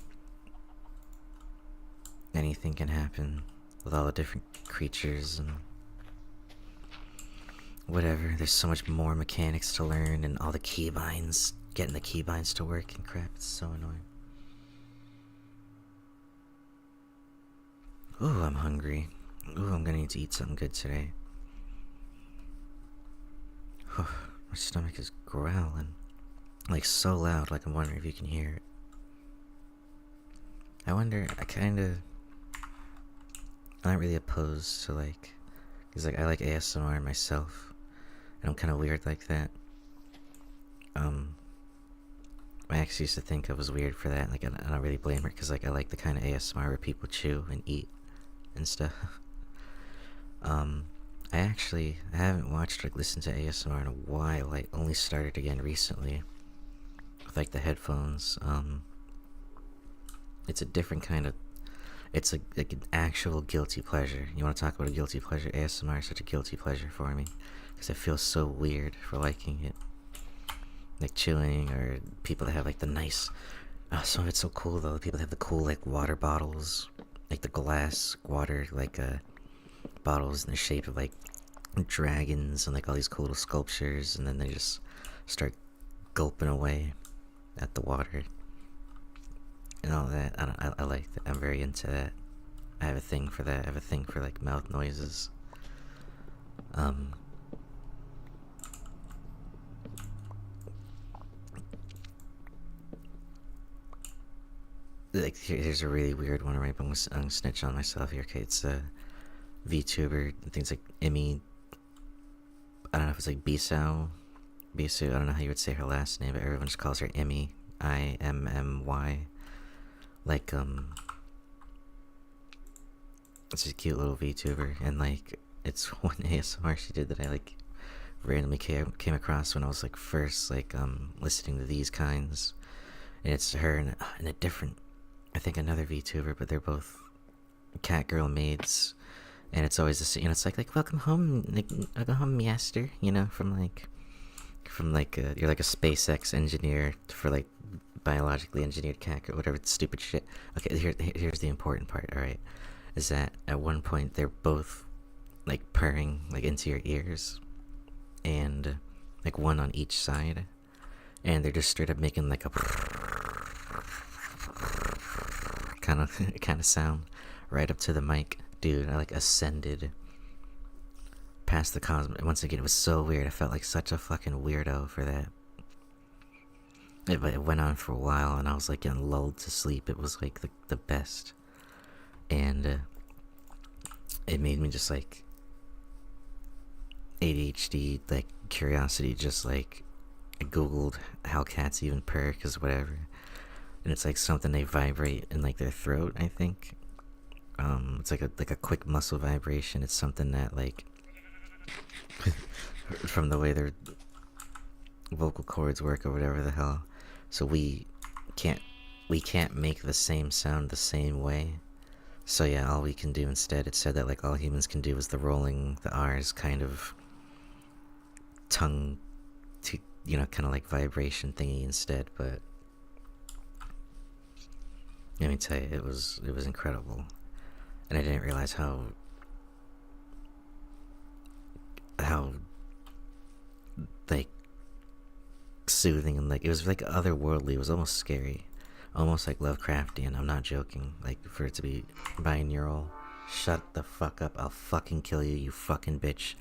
anything can happen with all the different creatures and whatever. There's so much more mechanics to learn and all the keybinds, getting the keybinds to work and crap. It's so annoying. Ooh, I'm hungry. Ooh, I'm gonna need to eat something good today. My stomach is growling. Like so loud, like I'm wondering if you can hear it. I wonder, I'm not really opposed to like, cause like I like ASMR myself. And I'm kinda weird like that. My ex used to think I was weird for that, like I don't really blame her, cause like I like the kind of ASMR where people chew and eat and stuff. I haven't watched or listened to ASMR in a while. I only started again recently with like the headphones. It's a different kind of, it's like an actual guilty pleasure. You want to talk about a guilty pleasure? ASMR is such a guilty pleasure for me because I feel so weird for liking it. Like chewing, or people that have like the nice, some of it's so cool though. People that have the cool like water bottles, like the glass water like bottles in the shape of like dragons and like all these cool little sculptures, and then they just start gulping away at the water and all that. I like that. I'm very into that. I have a thing for that. I have a thing for like mouth noises. Like here's a really weird one, right? I'm gonna snitch on myself here. Okay, it's a VTuber. Things like Emmy. I don't know if it's like Bisou. I don't know how you would say her last name, but everyone just calls her Emmy. IMMY. Like it's a cute little VTuber, and like it's one ASMR she did that I like randomly came across when I was like first like listening to these kinds, and it's her and a different, I think another VTuber, but they're both cat girl maids, and it's always the same. You know, it's like welcome home, Master. You know, from like you're like a SpaceX engineer for like biologically engineered cat or whatever stupid shit. Okay, here's the important part. All right, is that at one point they're both like purring like into your ears, and like one on each side, and they're just straight up making like a kind of sound right up to the mic, dude. I like ascended past the cosmos. Once again, it was so weird. I felt like such a fucking weirdo for that. It went on for a while, and I was like getting lulled to sleep. It was like the best, and it made me just like ADHD, like curiosity, just like I googled how cats even purr, cause whatever, and it's like something they vibrate in like their throat. I think it's like a quick muscle vibration. It's something that like from the way their vocal cords work or whatever the hell. So can't we can't make the same sound the same way. So yeah, all we can do instead, it said that like all humans can do is the rolling the R's kind of tongue to, you know, kind of like vibration thingy instead. But let me tell you, it was incredible, and I didn't realize how like soothing and like it was like otherworldly. It was almost scary, almost like Lovecraftian. I'm not joking. Like for it to be binaural. Shut the fuck up! I'll fucking kill you, you fucking bitch.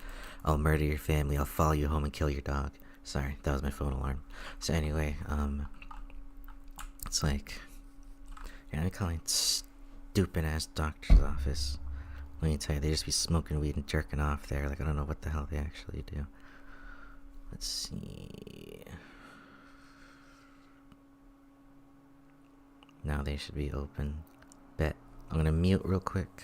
I'll murder your family. I'll follow you home and kill your dog. Sorry, that was my phone alarm. So anyway, it's like, yeah, I call it stupid ass doctor's office. Let me tell you, they just be smoking weed and jerking off there. Like I don't know what the hell they actually do. Let's see. Now they should be open. Bet. I'm gonna mute real quick.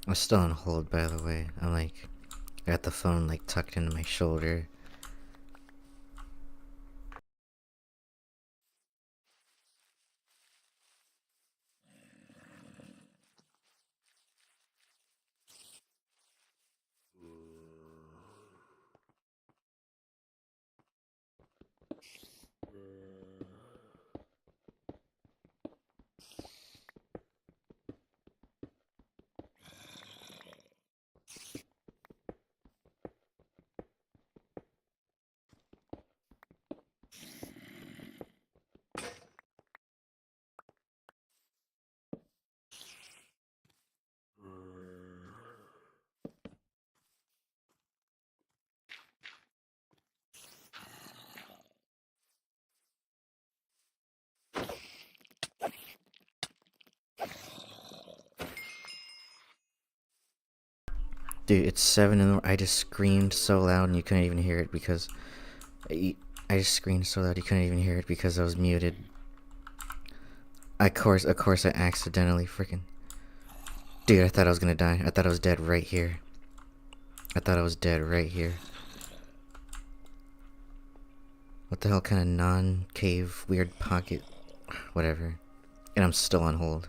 I'm still on hold, by the way. I got the phone like tucked into my shoulder. Dude, it's 7 in the morning. I just screamed so loud and you couldn't even hear it because... I just screamed so loud you couldn't even hear it because I was muted. Of course, I accidentally freaking... Dude, I thought I was gonna die. I thought I was dead right here. I thought I was dead right here. What the hell kind of non-cave weird pocket... Whatever. And I'm still on hold.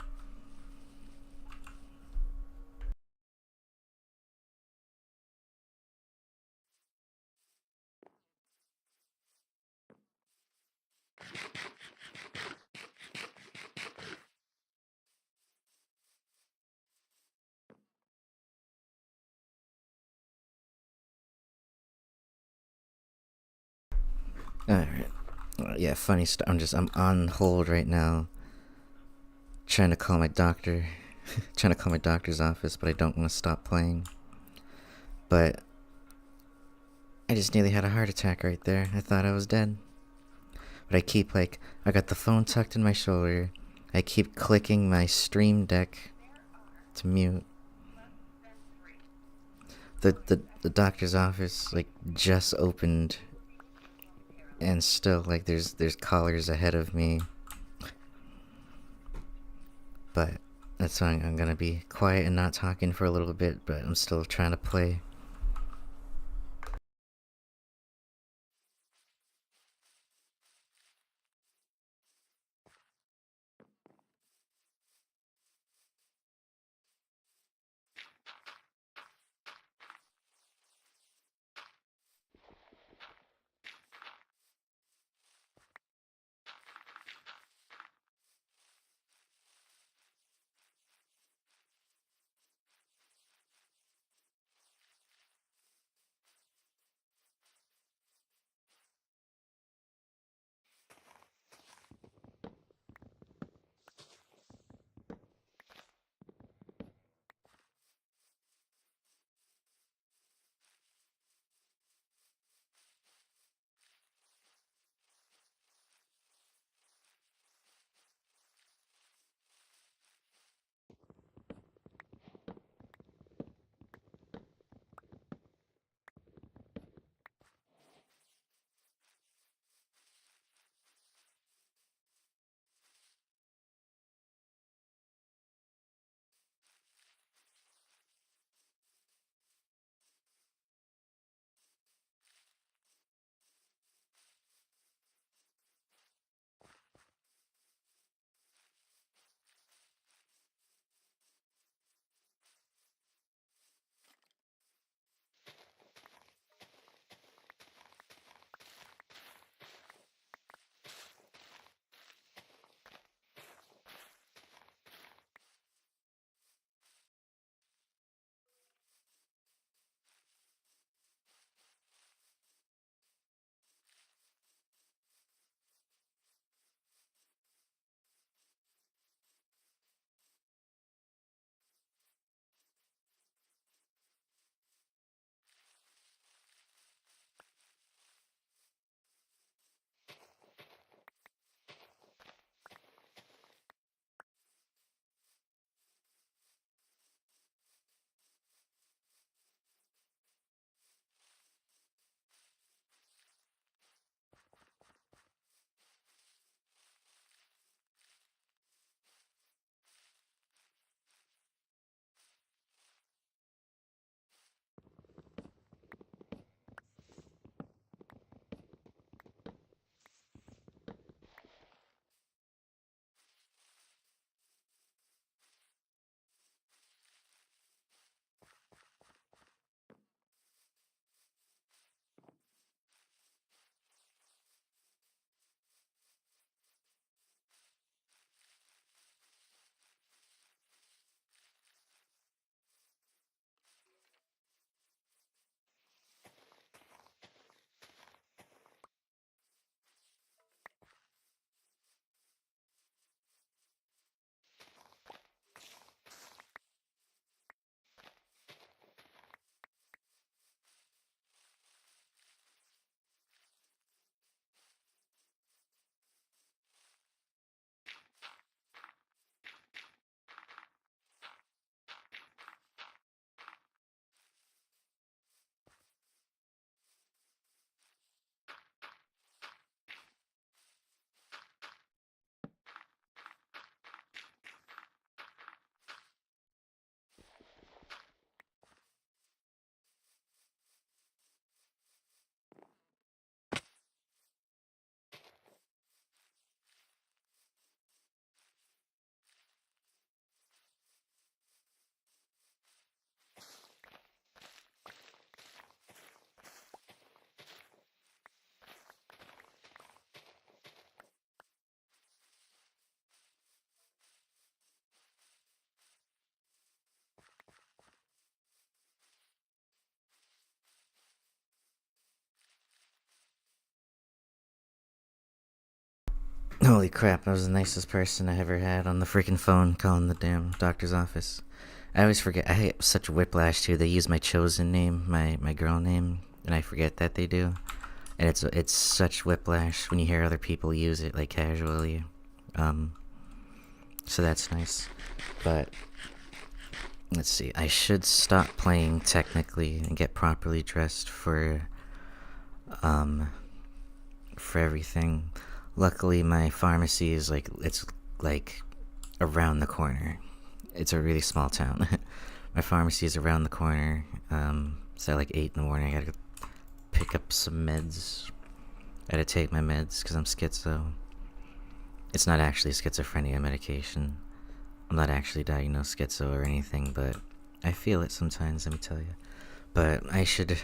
Alright. Yeah, funny stuff. I'm on hold right now. Trying to call my doctor. Trying to call my doctor's office, but I don't want to stop playing. But I just nearly had a heart attack right there. I thought I was dead. But I keep I got the phone tucked in my shoulder. I keep clicking my stream deck to mute. The doctor's office just opened, and still there's callers ahead of me. But that's why I'm gonna be quiet and not talking for a little bit. But I'm still trying to play. Holy crap, I was the nicest person I ever had on the freaking phone calling the damn doctor's office. I always forget. I have such whiplash too. They use my chosen name, my girl name, and I forget that they do. And it's such whiplash when you hear other people use it like casually. So that's nice. But let's see. I should stop playing technically and get properly dressed for everything. Luckily, my pharmacy is it's like around the corner. It's a really small town. My pharmacy is around the corner. So at like 8 in the morning, I gotta go pick up some meds. I gotta take my meds because I'm schizo. It's not actually schizophrenia medication. I'm not actually diagnosed schizo or anything, but I feel it sometimes, let me tell you. But I should,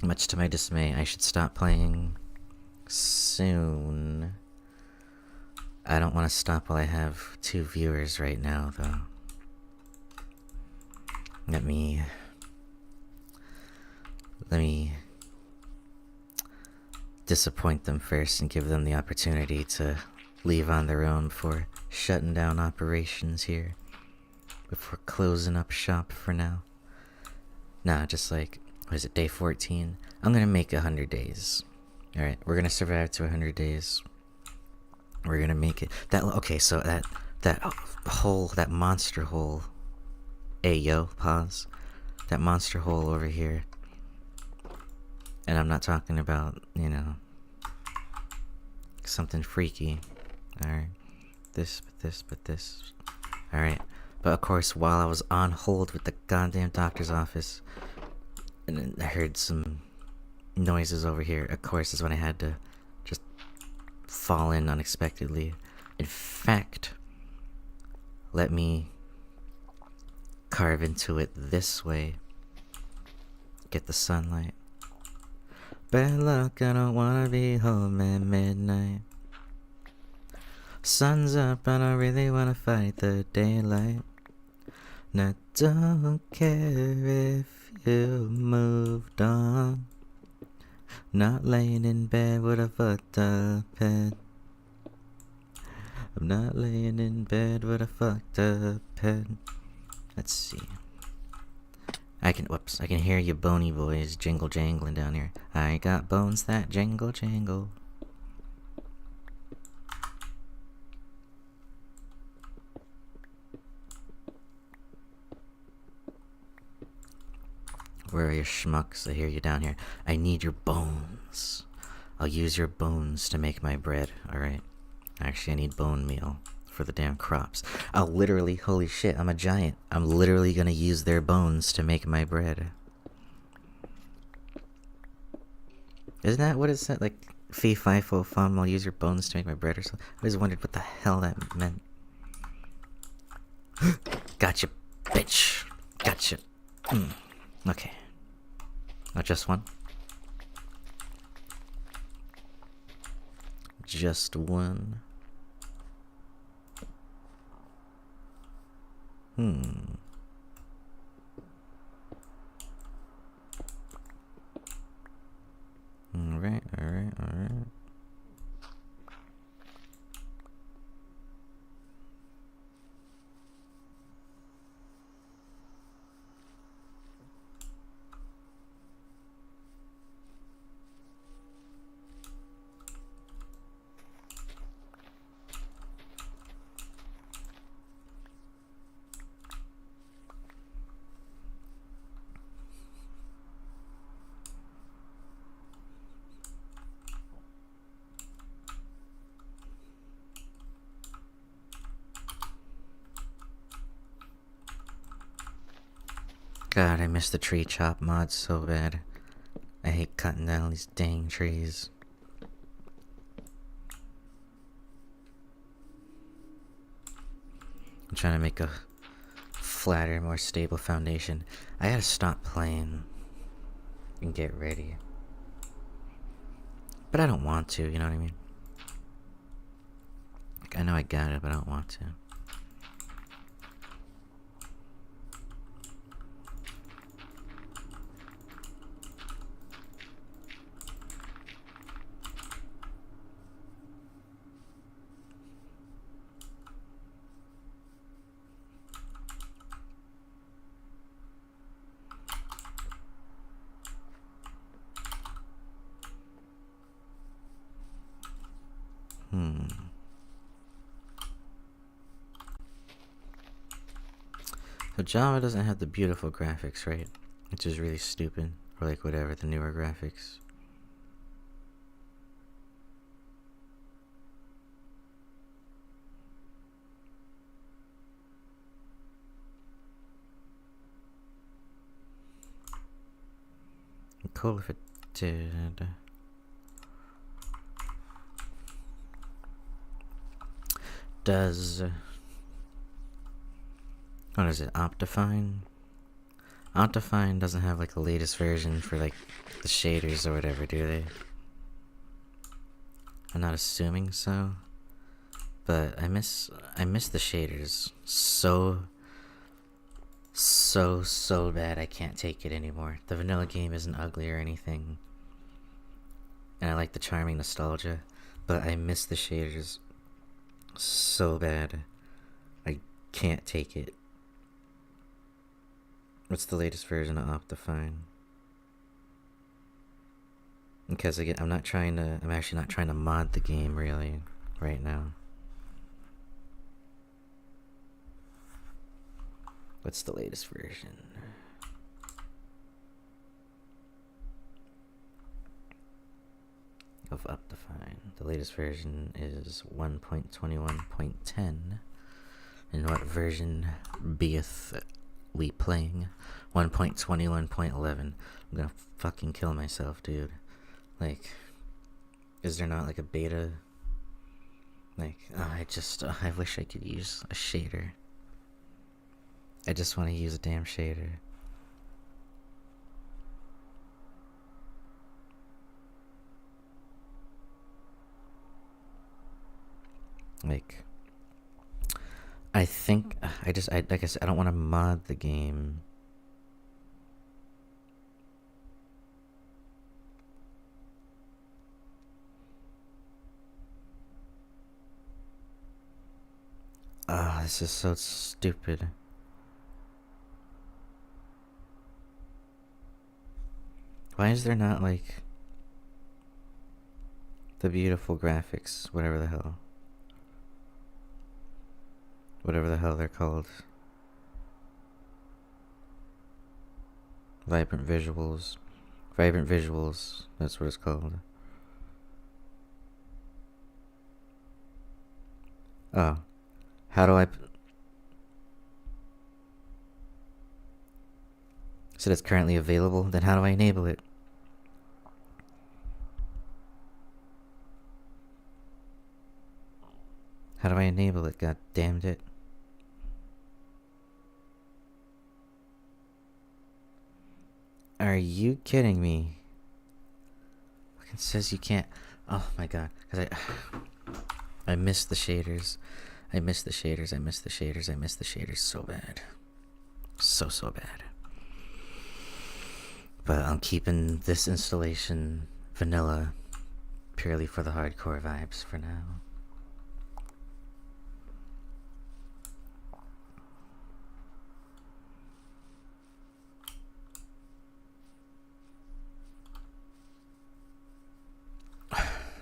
much to my dismay, I should stop playing soon. I don't want to stop while I have 2 viewers right now, though. Let me disappoint them first and give them the opportunity to leave on their own before shutting down operations here. Before closing up shop for now. Nah, just like, what is it, day 14? I'm gonna make 100 days. Alright, we're gonna survive to 100 days. We're gonna make it. Okay, so that monster hole. Hey, yo, pause. That monster hole over here. And I'm not talking about, something freaky. Alright. This. Alright. But of course, while I was on hold with the goddamn doctor's office, and then I heard some noises over here, of course, is when I had to just fall in unexpectedly. In fact, let me carve into it this way. Get the sunlight. Bad luck, I don't wanna be home at midnight. Sun's up, I don't really wanna fight the daylight. And I don't care if you moved on. Not laying in bed with a fucked up head. I'm not laying in bed with a fucked up head. Let's see. I can hear you bony boys jingle jangling down here. I got bones that jingle jangle. Where are your schmucks? I hear you down here. I need your bones. I'll use your bones to make my bread, alright? Actually, I need bone meal for the damn crops. I'll literally, holy shit, I'm a giant. I'm literally gonna use their bones to make my bread. Isn't that what it said? Like, fee, fi, fo, fum, I'll use your bones to make my bread or something? I always wondered what the hell that meant. Gotcha, bitch. Gotcha. Okay. Not just one. Just one. Alright. God, I miss the tree chop mod so bad. I hate cutting down these dang trees. I'm trying to make a flatter, more stable foundation. I gotta stop playing and get ready. But I don't want to, you know what I mean? Like, I know I got it, but I don't want to. So Java doesn't have the beautiful graphics, right? Which is really stupid. Or like whatever, the newer graphics. Cool if it did. Does... What is it? Optifine? Optifine doesn't have like the latest version for like the shaders or whatever, do they? I'm not assuming so. But I miss the shaders so bad. I can't take it anymore. The vanilla game isn't ugly or anything. And I like the charming nostalgia, but I miss the shaders so bad. I can't take it. What's the latest version of Optifine? Because again, I'm actually not trying to mod the game really right now. What's the latest version? Of Optifine. The latest version is 1.21.10. And what version beeth we playing? 1.21.11. I'm gonna fucking kill myself, dude. Like, is there not like a beta? Like, I wish I could use a shader. I just want to use a damn shader. Like, I think like I said, I don't want to mod the game. This is so stupid. Why is there not like the beautiful graphics, whatever the hell they're called? Vibrant visuals, that's what it's called. Oh, how do I so it's currently available? Then how do I enable it? How do I enable it? God damn it. Are you kidding me? It says you can't. Oh my god. Because I miss the shaders. I miss the shaders so bad. So bad. But I'm keeping this installation vanilla purely for the hardcore vibes for now.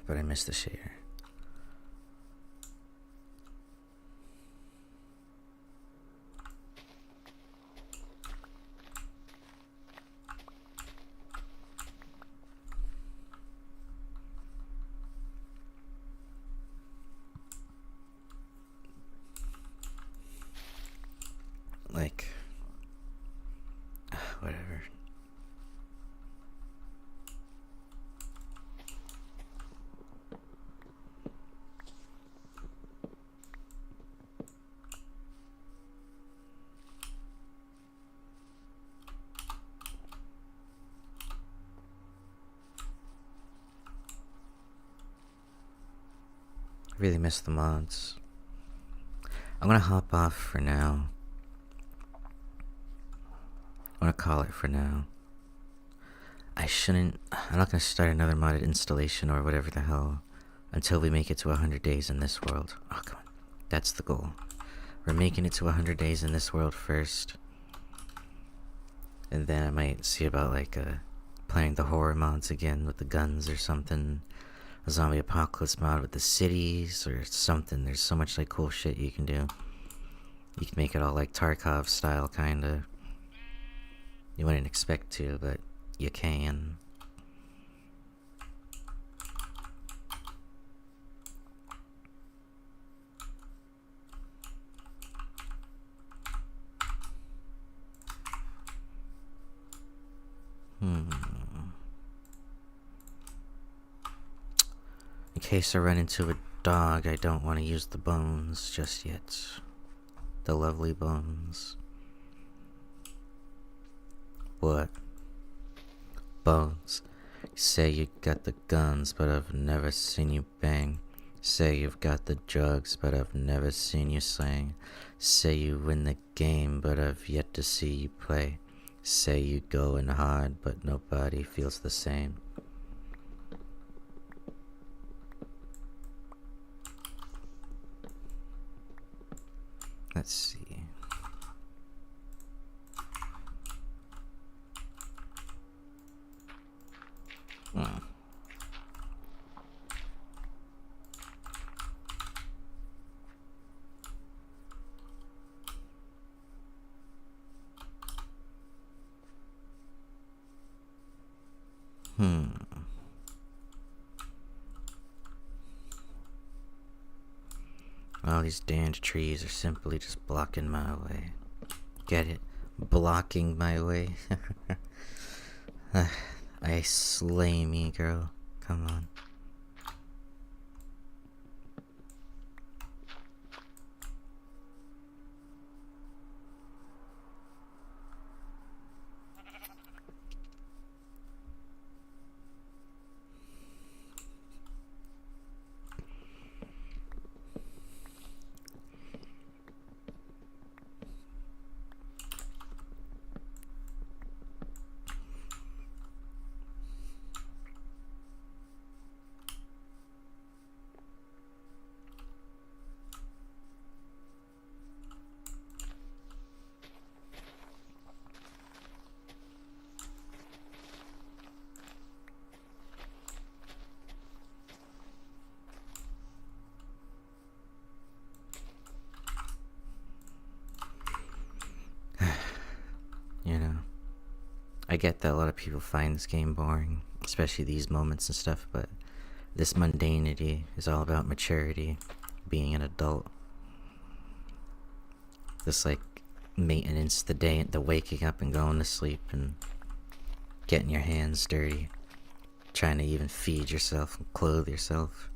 But I miss the shader. Like, whatever. Really miss the mods. I'm gonna hop off for now. I'm gonna call it for now. I'm not gonna start another modded installation or whatever the hell until we make it to 100 days in this world. Oh, come on. That's the goal. We're making it to 100 days in this world first. And then I might see about like playing the horror mods again with the guns or something. a zombie apocalypse mod with the cities or something. There's so much like cool shit you can do. You can make it all like Tarkov style, kinda. You wouldn't expect to, but you can. In case I run into a dog, I don't want to use the bones just yet. The lovely bones. What? Bones. Say you got the guns, but I've never seen you bang. Say you've got the drugs, but I've never seen you slang. Say you win the game, but I've yet to see you play. Say you going hard, but nobody feels the same. Let's see. All these damned trees are simply just blocking my way. Get it? Blocking my way. I slay me, girl. Come on. You know, I get that a lot of people find this game boring, especially these moments and stuff, but this mundanity is all about maturity, being an adult. This like maintenance, the waking up and going to sleep and getting your hands dirty, trying to even feed yourself and clothe yourself,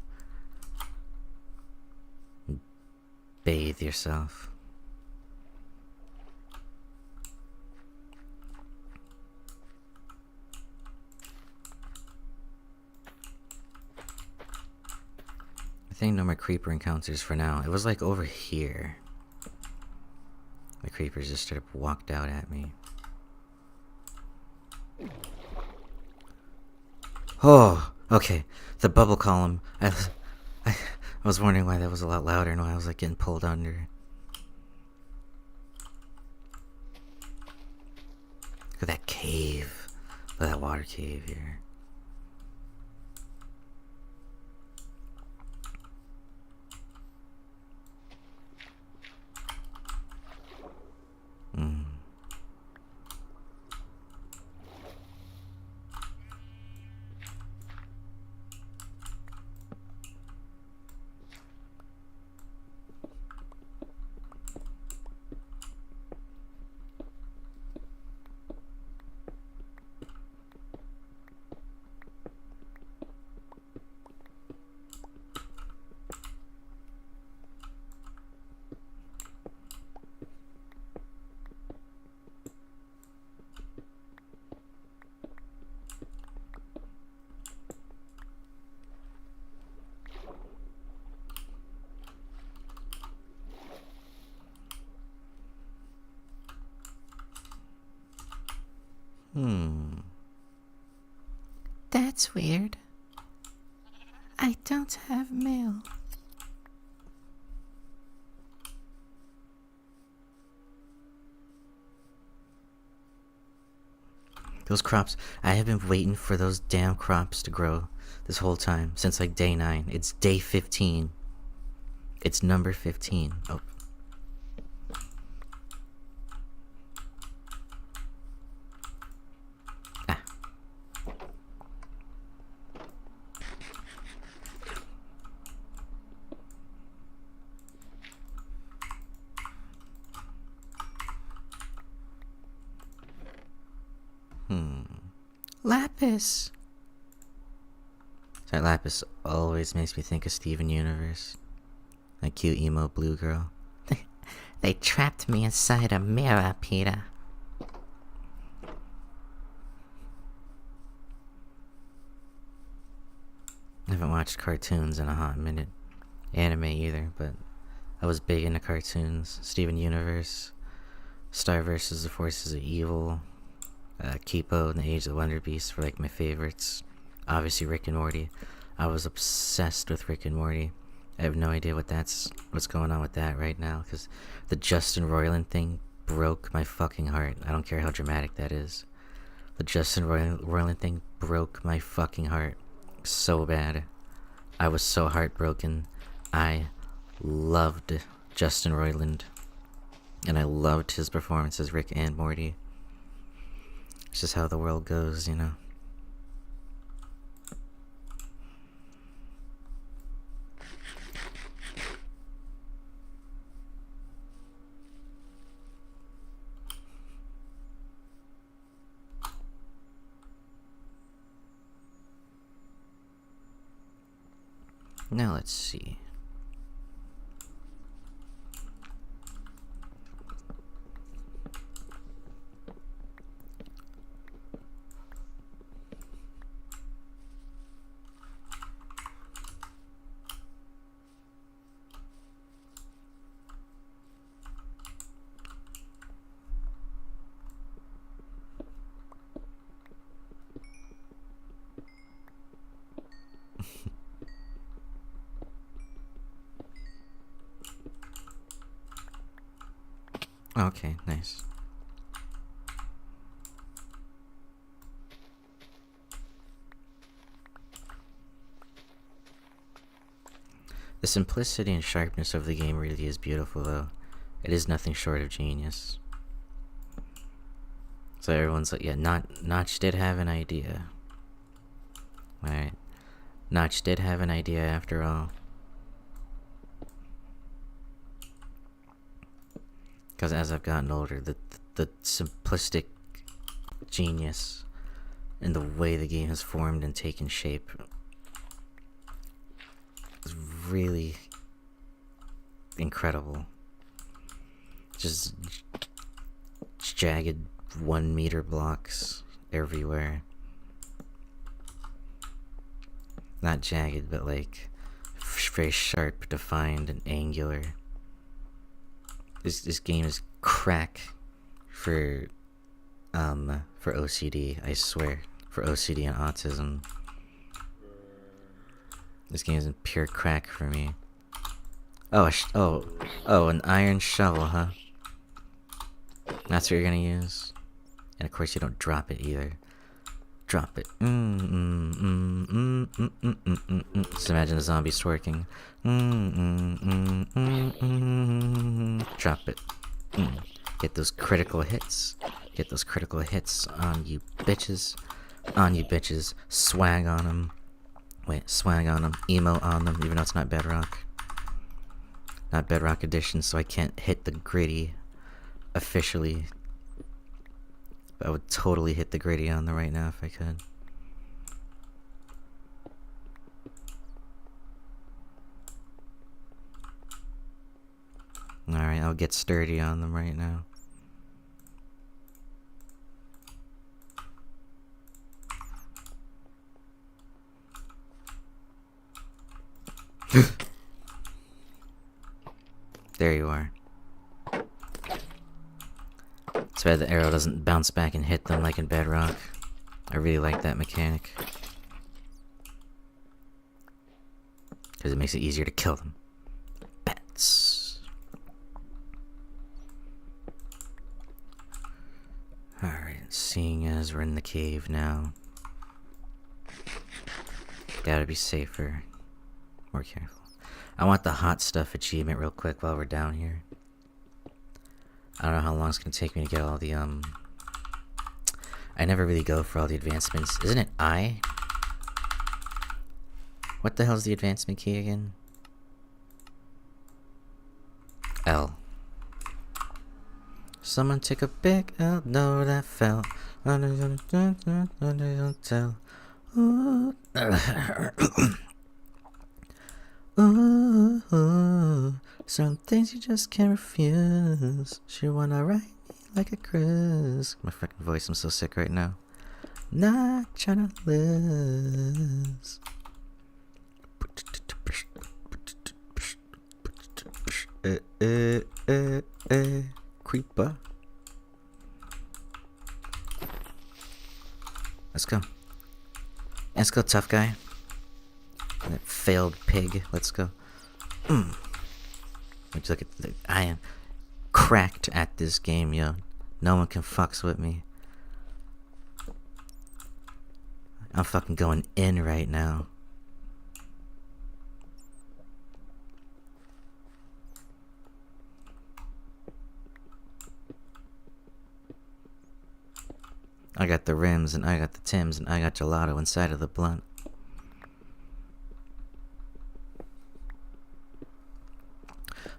and bathe yourself. I think no more creeper encounters for now. It was like over here. The creepers just straight up walked out at me. Oh, okay. The bubble column. I was wondering why that was a lot louder and why I was like getting pulled under. Look at that cave. Look at that water cave here. That's weird. I don't have mail. Those crops, I have been waiting for those damn crops to grow. this whole time, since like day 9. It's day 15. It's number 15. Oh. Ah. Lapis. That Lapis always makes me think of Steven Universe. That cute emo blue girl. They trapped me inside a mirror, Peter. I haven't watched cartoons in a hot minute. Anime either, but I was big into cartoons. Steven Universe, Star vs. the Forces of Evil, Kipo and the Age of the Wonder Beast were like my favorites. Obviously Rick and Morty. I was obsessed with Rick and Morty. I have no idea what's going on with that right now, because the Justin Roiland thing broke my fucking heart. I don't care how dramatic that is. The Justin Roiland thing broke my fucking heart so bad. I was so heartbroken. I loved Justin Roiland, and I loved his performance as Rick and Morty. It's just how the world goes, you know. Now let's see. Okay, nice. The simplicity and sharpness of the game really is beautiful, though. It is nothing short of genius. So everyone's like, yeah, Notch did have an idea. Alright. Notch did have an idea after all. Because as I've gotten older, the simplistic genius in the way the game has formed and taken shape is really incredible. Just jagged 1 meter blocks everywhere. Not jagged, but like very sharp, defined, and angular. This game is crack for OCD, I swear. For OCD and autism. This game is pure crack for me. Oh, an iron shovel, huh? That's what you're gonna use? And of course you don't drop it either. Drop it. Just imagine a zombie twerking. Drop it. Get those critical hits. Get those critical hits on you bitches. On you bitches. Swag on them. Wait, swag on them. Emo on them, even though it's not Bedrock. Not Bedrock Edition, so I can't hit the gritty officially. But I would totally hit the gritty on them right now if I could. Alright, I'll get sturdy on them right now. There you are. It's bad the arrow doesn't bounce back and hit them like in Bedrock. I really like that mechanic. Because it makes it easier to kill them. Bats. Alright, seeing as we're in the cave now. Gotta be safer. More careful. I want the hot stuff achievement real quick while we're down here. I don't know how long it's gonna take me to get all the, I never really go for all the advancements. Isn't it I? What the hell's the advancement key again? L. Someone take a big L, no that fell. Don't tell. Ooh. Ooh. Some things you just can't refuse. She wanna ride me like a cruise. My fucking voice, I'm so sick right now. Not tryna lose. Creeper. Let's go. Let's go, tough guy. That failed pig. Let's go. Would you look at the, I am cracked at this game, yo. No one can fucks with me. I'm fucking going in right now. I got the rims, and I got the Tims, and I got gelato inside of the blunt.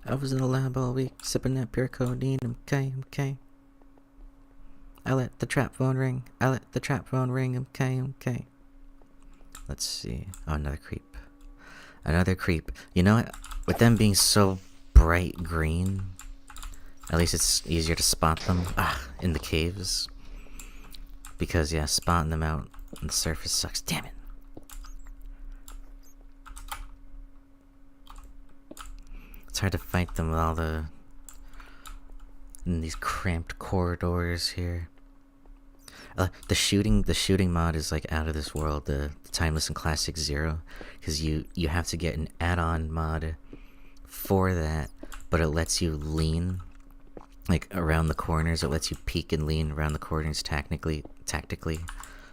I was in the lab all week, sipping that pure codeine. Okay. I let the trap phone ring. Okay. Let's see. Oh, another creep. Another creep. You know what? With them being so bright green, at least it's easier to spot them in the caves. Because, yeah, spotting them out on the surface sucks. Damn it. It's hard to fight them with all in these cramped corridors here. The shooting mod is like out of this world. The Timeless and Classic Zero, because you have to get an add-on mod for that, but it lets you lean like around the corners. It lets you peek and lean around the corners tactically,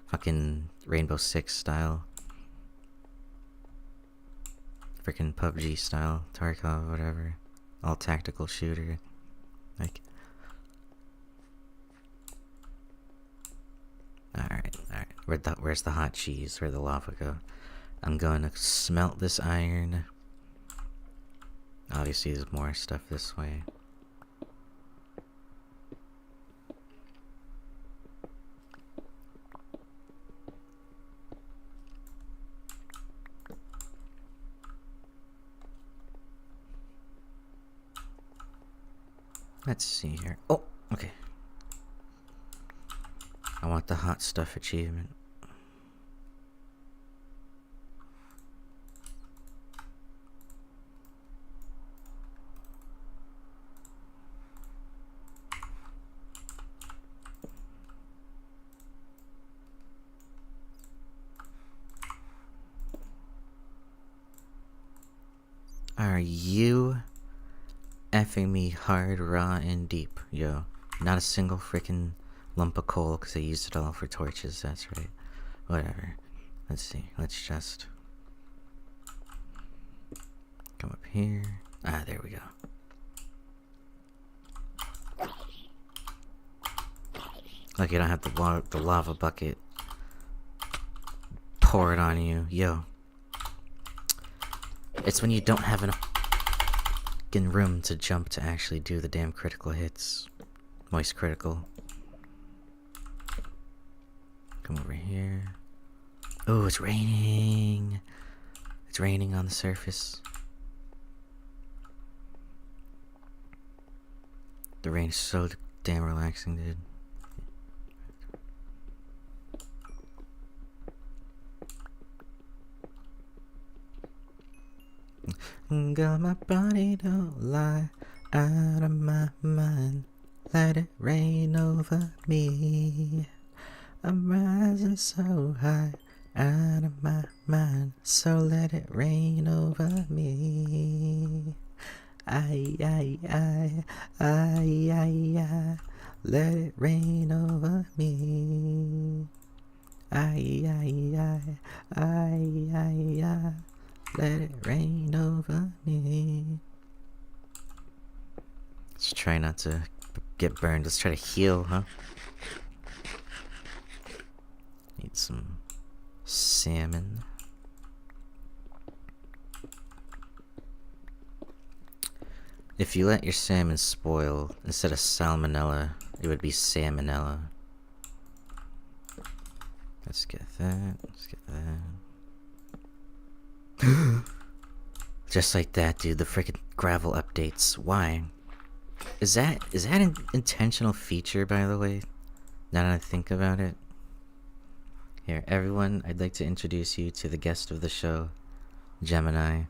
fucking Rainbow Six style, freaking PUBG style, Tarkov, whatever, all tactical shooter, like. Alright. Where's the hot cheese? Where'd the lava go? I'm going to smelt this iron. Obviously, there's more stuff this way. Let's see here. Oh, okay. I want the hot stuff achievement. Are you effing me hard, raw, and deep, yo? Not a single freaking lump of coal, because I used it all for torches, that's right. Whatever. Let's see, let's just come up here. There we go. Like you don't have the lava bucket pour it on you, yo. It's when you don't have enough room to jump to actually do the damn critical hits. Moist critical. Come over here. Oh, it's raining. It's raining on the surface. The rain is so damn relaxing, dude. Got my body, don't lie, out of my mind. Let it rain over me. I'm rising so high, out of my mind. So let it rain over me. Ay, ay, ay, ay, ay, ay. Let it rain over me. I, let it rain over me. Let's try not to get burned. Let's try to heal, huh? Need some salmon. If you let your salmon spoil, instead of salmonella, it would be salmonella. Let's get that. Let's get that. Just like that, dude. The freaking gravel updates. Why? Is that an intentional feature, by the way? Now that I think about it. Here, everyone, I'd like to introduce you to the guest of the show, Gemini.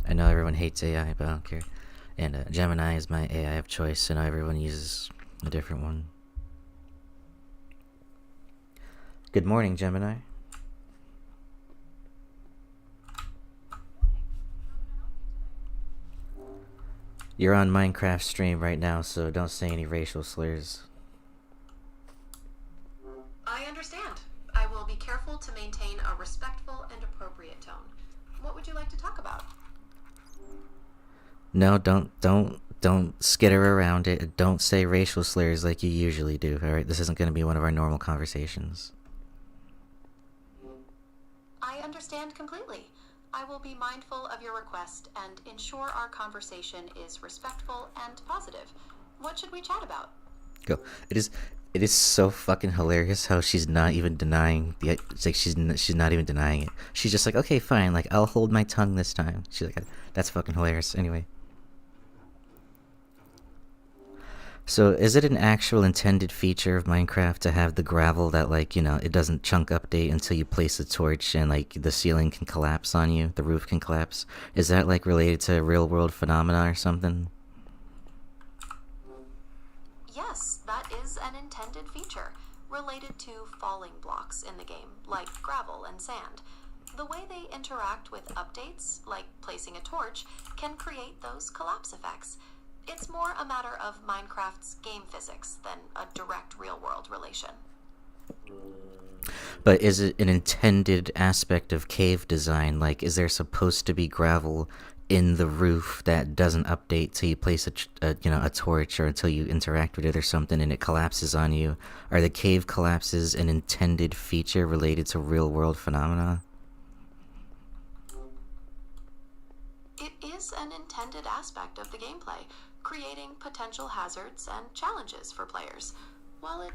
I know everyone hates AI, but I don't care. And Gemini is my AI of choice, and everyone uses a different one. Good morning, Gemini. You're on Minecraft stream right now, so don't say any racial slurs. I understand. I will be careful to maintain a respectful and appropriate tone. What would you like to talk about? No, don't skitter around it. Don't say racial slurs like you usually do, alright? This isn't going to be one of our normal conversations. I understand completely. I will be mindful of your request and ensure our conversation is respectful and positive. What should we chat about? Go. It is so fucking hilarious how she's not even denying the. It's like she's not even denying it. She's just like, okay, fine. Like, I'll hold my tongue this time. She's like, that's fucking hilarious. Anyway. So, is it an actual intended feature of Minecraft to have the gravel that, like, you know, it doesn't chunk update until you place a torch and, like, the ceiling can collapse on you, the roof can collapse? Is that, like, related to real world phenomena or something? Yes, that is an intended feature related to falling blocks in the game, like gravel and sand. The way they interact with updates, like placing a torch, can create those collapse effects. It's more a matter of Minecraft's game physics than a direct real-world relation. But is it an intended aspect of cave design? Like, is there supposed to be gravel in the roof that doesn't update till you place a torch or until you interact with it or something and it collapses on you? Are the cave collapses an intended feature related to real world phenomena? It is an intended aspect of the gameplay, creating potential hazards and challenges for players. While it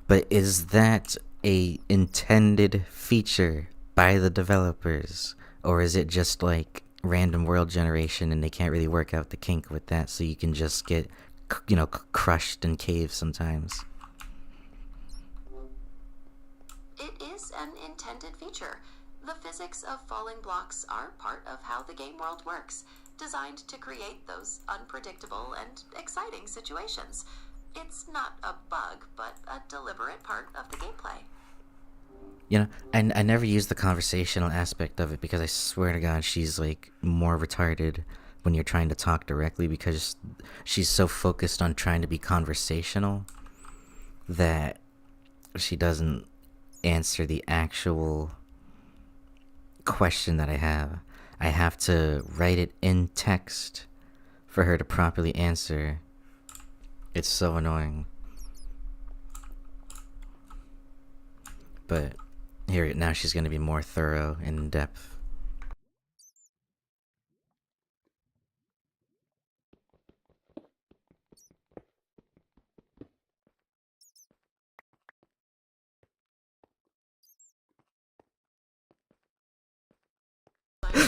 But is that a intended feature by the developers, or is it just like random world generation and they can't really work out the kink with that, so you can just get crushed in caves sometimes? It is an intended feature. The physics of falling blocks are part of how the game world works, designed to create those unpredictable and exciting situations. It's not a bug, but a deliberate part of the gameplay. I never use the conversational aspect of it because I swear to God, she's like more retarded when you're trying to talk directly because she's so focused on trying to be conversational that she doesn't answer the actual question that I have. I have to write it in text for her to properly answer. It's so annoying. But here, now she's going to be more thorough and in depth.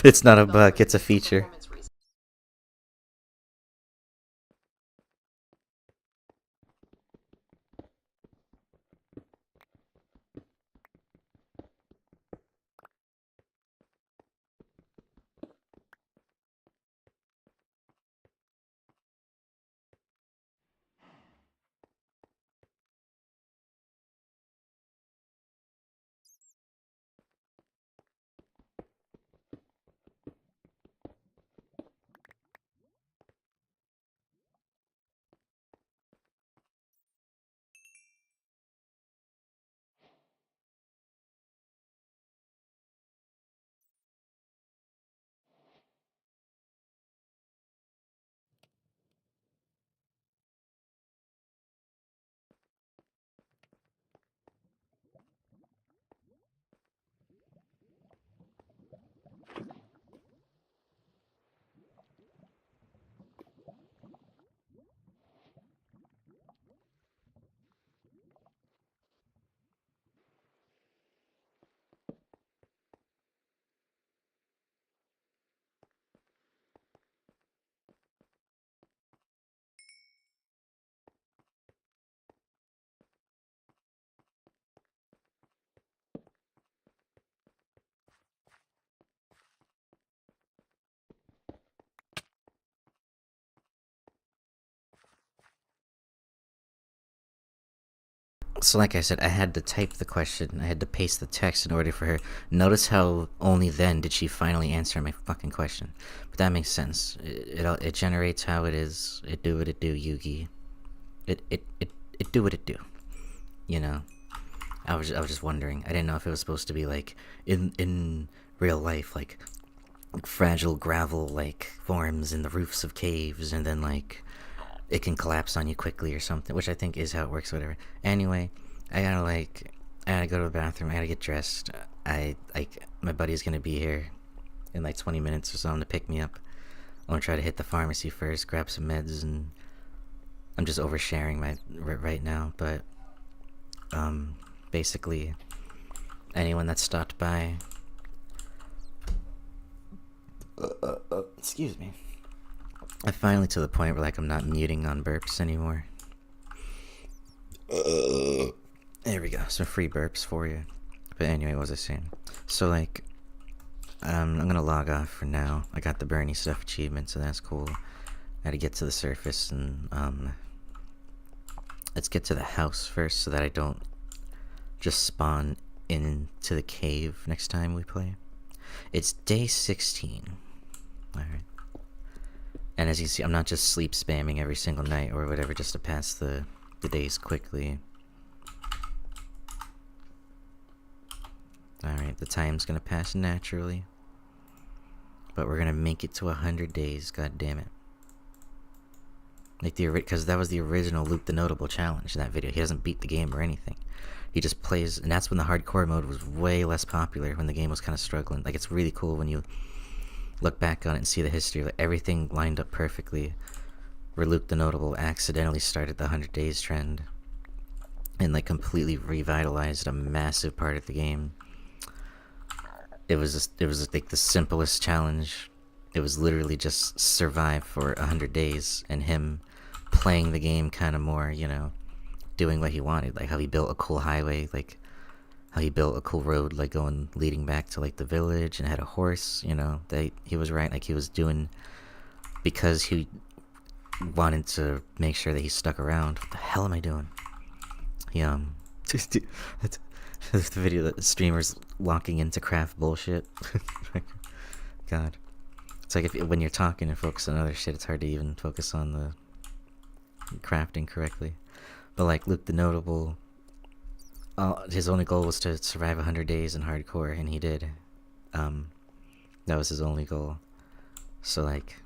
It's not a bug, it's a feature. So like I said, I had to type the question. I had to paste the text in order for her. Notice how only then did she finally answer my fucking question. But that makes sense. It generates how it is. It do what it do, Yugi. It do what it do. You know. I was just wondering. I didn't know if it was supposed to be like in real life, like fragile gravel like forms in the roofs of caves, and then like it can collapse on you quickly or something, which I think is how it works, whatever. Anyway, I gotta go to the bathroom, I gotta get dressed. My buddy's gonna be here in like 20 minutes or something to pick me up. I'm gonna try to hit the pharmacy first, grab some meds, and I'm just oversharing right now, but basically anyone that stopped by, excuse me, I'm finally to the point where like I'm not muting on burps anymore. There we go, some free burps for you. But anyway, what was I saying? So like, I'm gonna log off for now. I got the Bernie stuff achievement, so that's cool. I had to get to the surface, and let's get to the house first so that I don't just spawn into the cave next time we play. It's day 16. Alright. And as you see, I'm not just sleep spamming every single night or whatever just to pass the days quickly. Alright, the time's gonna pass naturally. But we're gonna make it to 100 days, god damn it. Like because that was the original Luke the Notable challenge in that video. He doesn't beat the game or anything. He just plays, and that's when the hardcore mode was way less popular, when the game was kind of struggling. Like, it's really cool when you look back on it and see the history of it. Everything lined up perfectly, where Luke the Notable accidentally started the 100 days trend and like completely revitalized a massive part of the game. It was like the simplest challenge. It was literally just survive for 100 days and him playing the game kind of more, you know, doing what he wanted, like how he built a cool highway, like how he built a cool road, like leading back to like the village, and had a horse, you know, that he was right, like he was doing because he wanted to make sure that he stuck around. What the hell am I doing? That's the video that the streamers walking into craft bullshit. God, it's like when you're talking and focus on other shit, it's hard to even focus on the crafting correctly. But like Luke the Notable, his only goal was to survive 100 days in hardcore, and he did. That was his only goal. So like,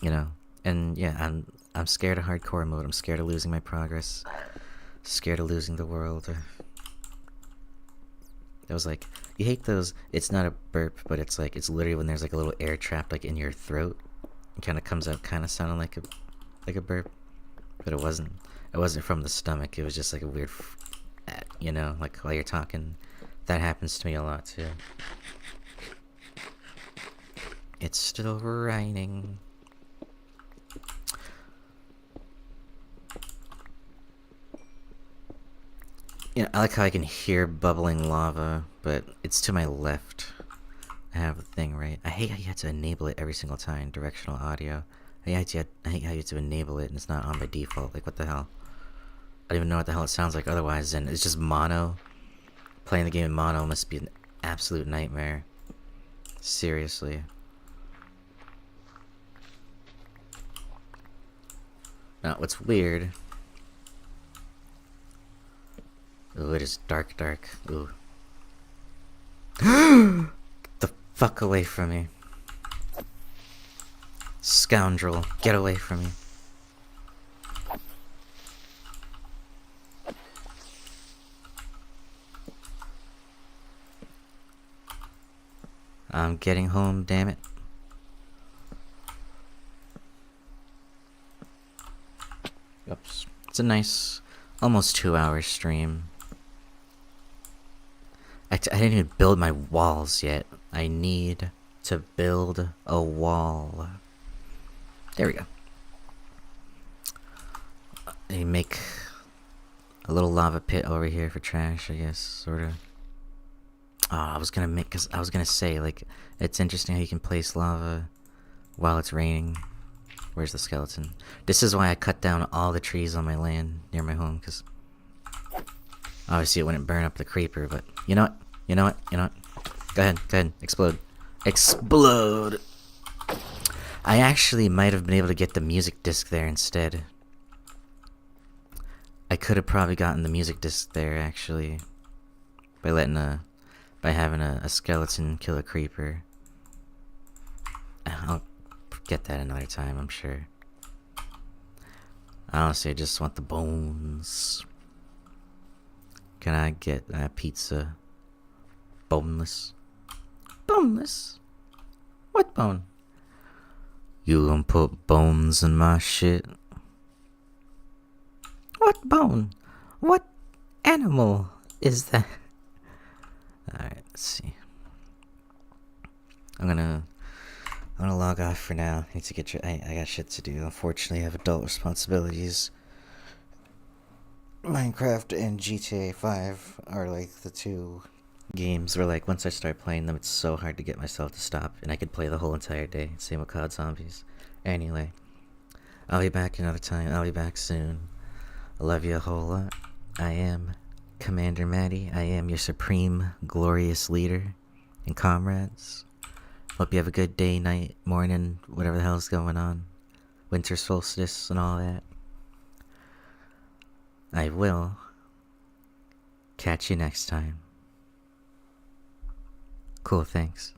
you know, and yeah, I'm scared of hardcore mode. I'm scared of losing my progress. Scared of losing the world. That was like, you hate those. It's not a burp, but it's like, it's literally when there's like a little air trapped like in your throat. It kind of comes out, kind of sounding like a burp, but it wasn't. It wasn't from the stomach. It was just like a weird, you know, like while you're talking. That happens to me a lot too. It's still raining. You know, I like how I can hear bubbling lava, but it's to my left. I have the thing right. I hate how you have to enable it every single time. Directional audio. I hate how you have to enable it and it's not on by default. Like, what the hell? I don't even know what the hell it sounds like otherwise. And it's just mono. Playing the game in mono must be an absolute nightmare. Seriously. Now, what's weird... Ooh, it is dark. Ooh. Get the fuck away from me. Scoundrel, get away from me. I'm getting home, damn it. Oops. It's a nice, almost 2-hour stream. I didn't even build my walls yet. I need to build a wall. There we go. I make a little lava pit over here for trash, I guess, sort of. Oh, I was gonna say, like, it's interesting how you can place lava while it's raining. Where's the skeleton? This is why I cut down all the trees on my land near my home, because obviously it wouldn't burn up the creeper, but you know what? You know what? You know what? Go ahead, explode. Explode! I actually might have been able to get the music disc there instead. I could have probably gotten the music disc there, actually, by having a skeleton kill a creeper. I'll get that another time, I'm sure. Honestly, I just want the bones. Can I get a pizza? Boneless? Boneless? What bone? You gonna put bones in my shit? What bone? What animal is that? Alright, let's see. I'm gonna log off for now. I need to get I got shit to do. Unfortunately, I have adult responsibilities. Minecraft and GTA 5 are like the two games where, like, once I start playing them, it's so hard to get myself to stop, and I could play the whole entire day. Same with COD Zombies. Anyway, I'll be back another time. I'll be back soon. I love you a whole lot. I am Commander Maddie. I am your supreme, glorious leader and comrades. Hope you have a good day, night, morning, whatever the hell's going on. Winter solstice and all that. I will catch you next time. Cool, thanks.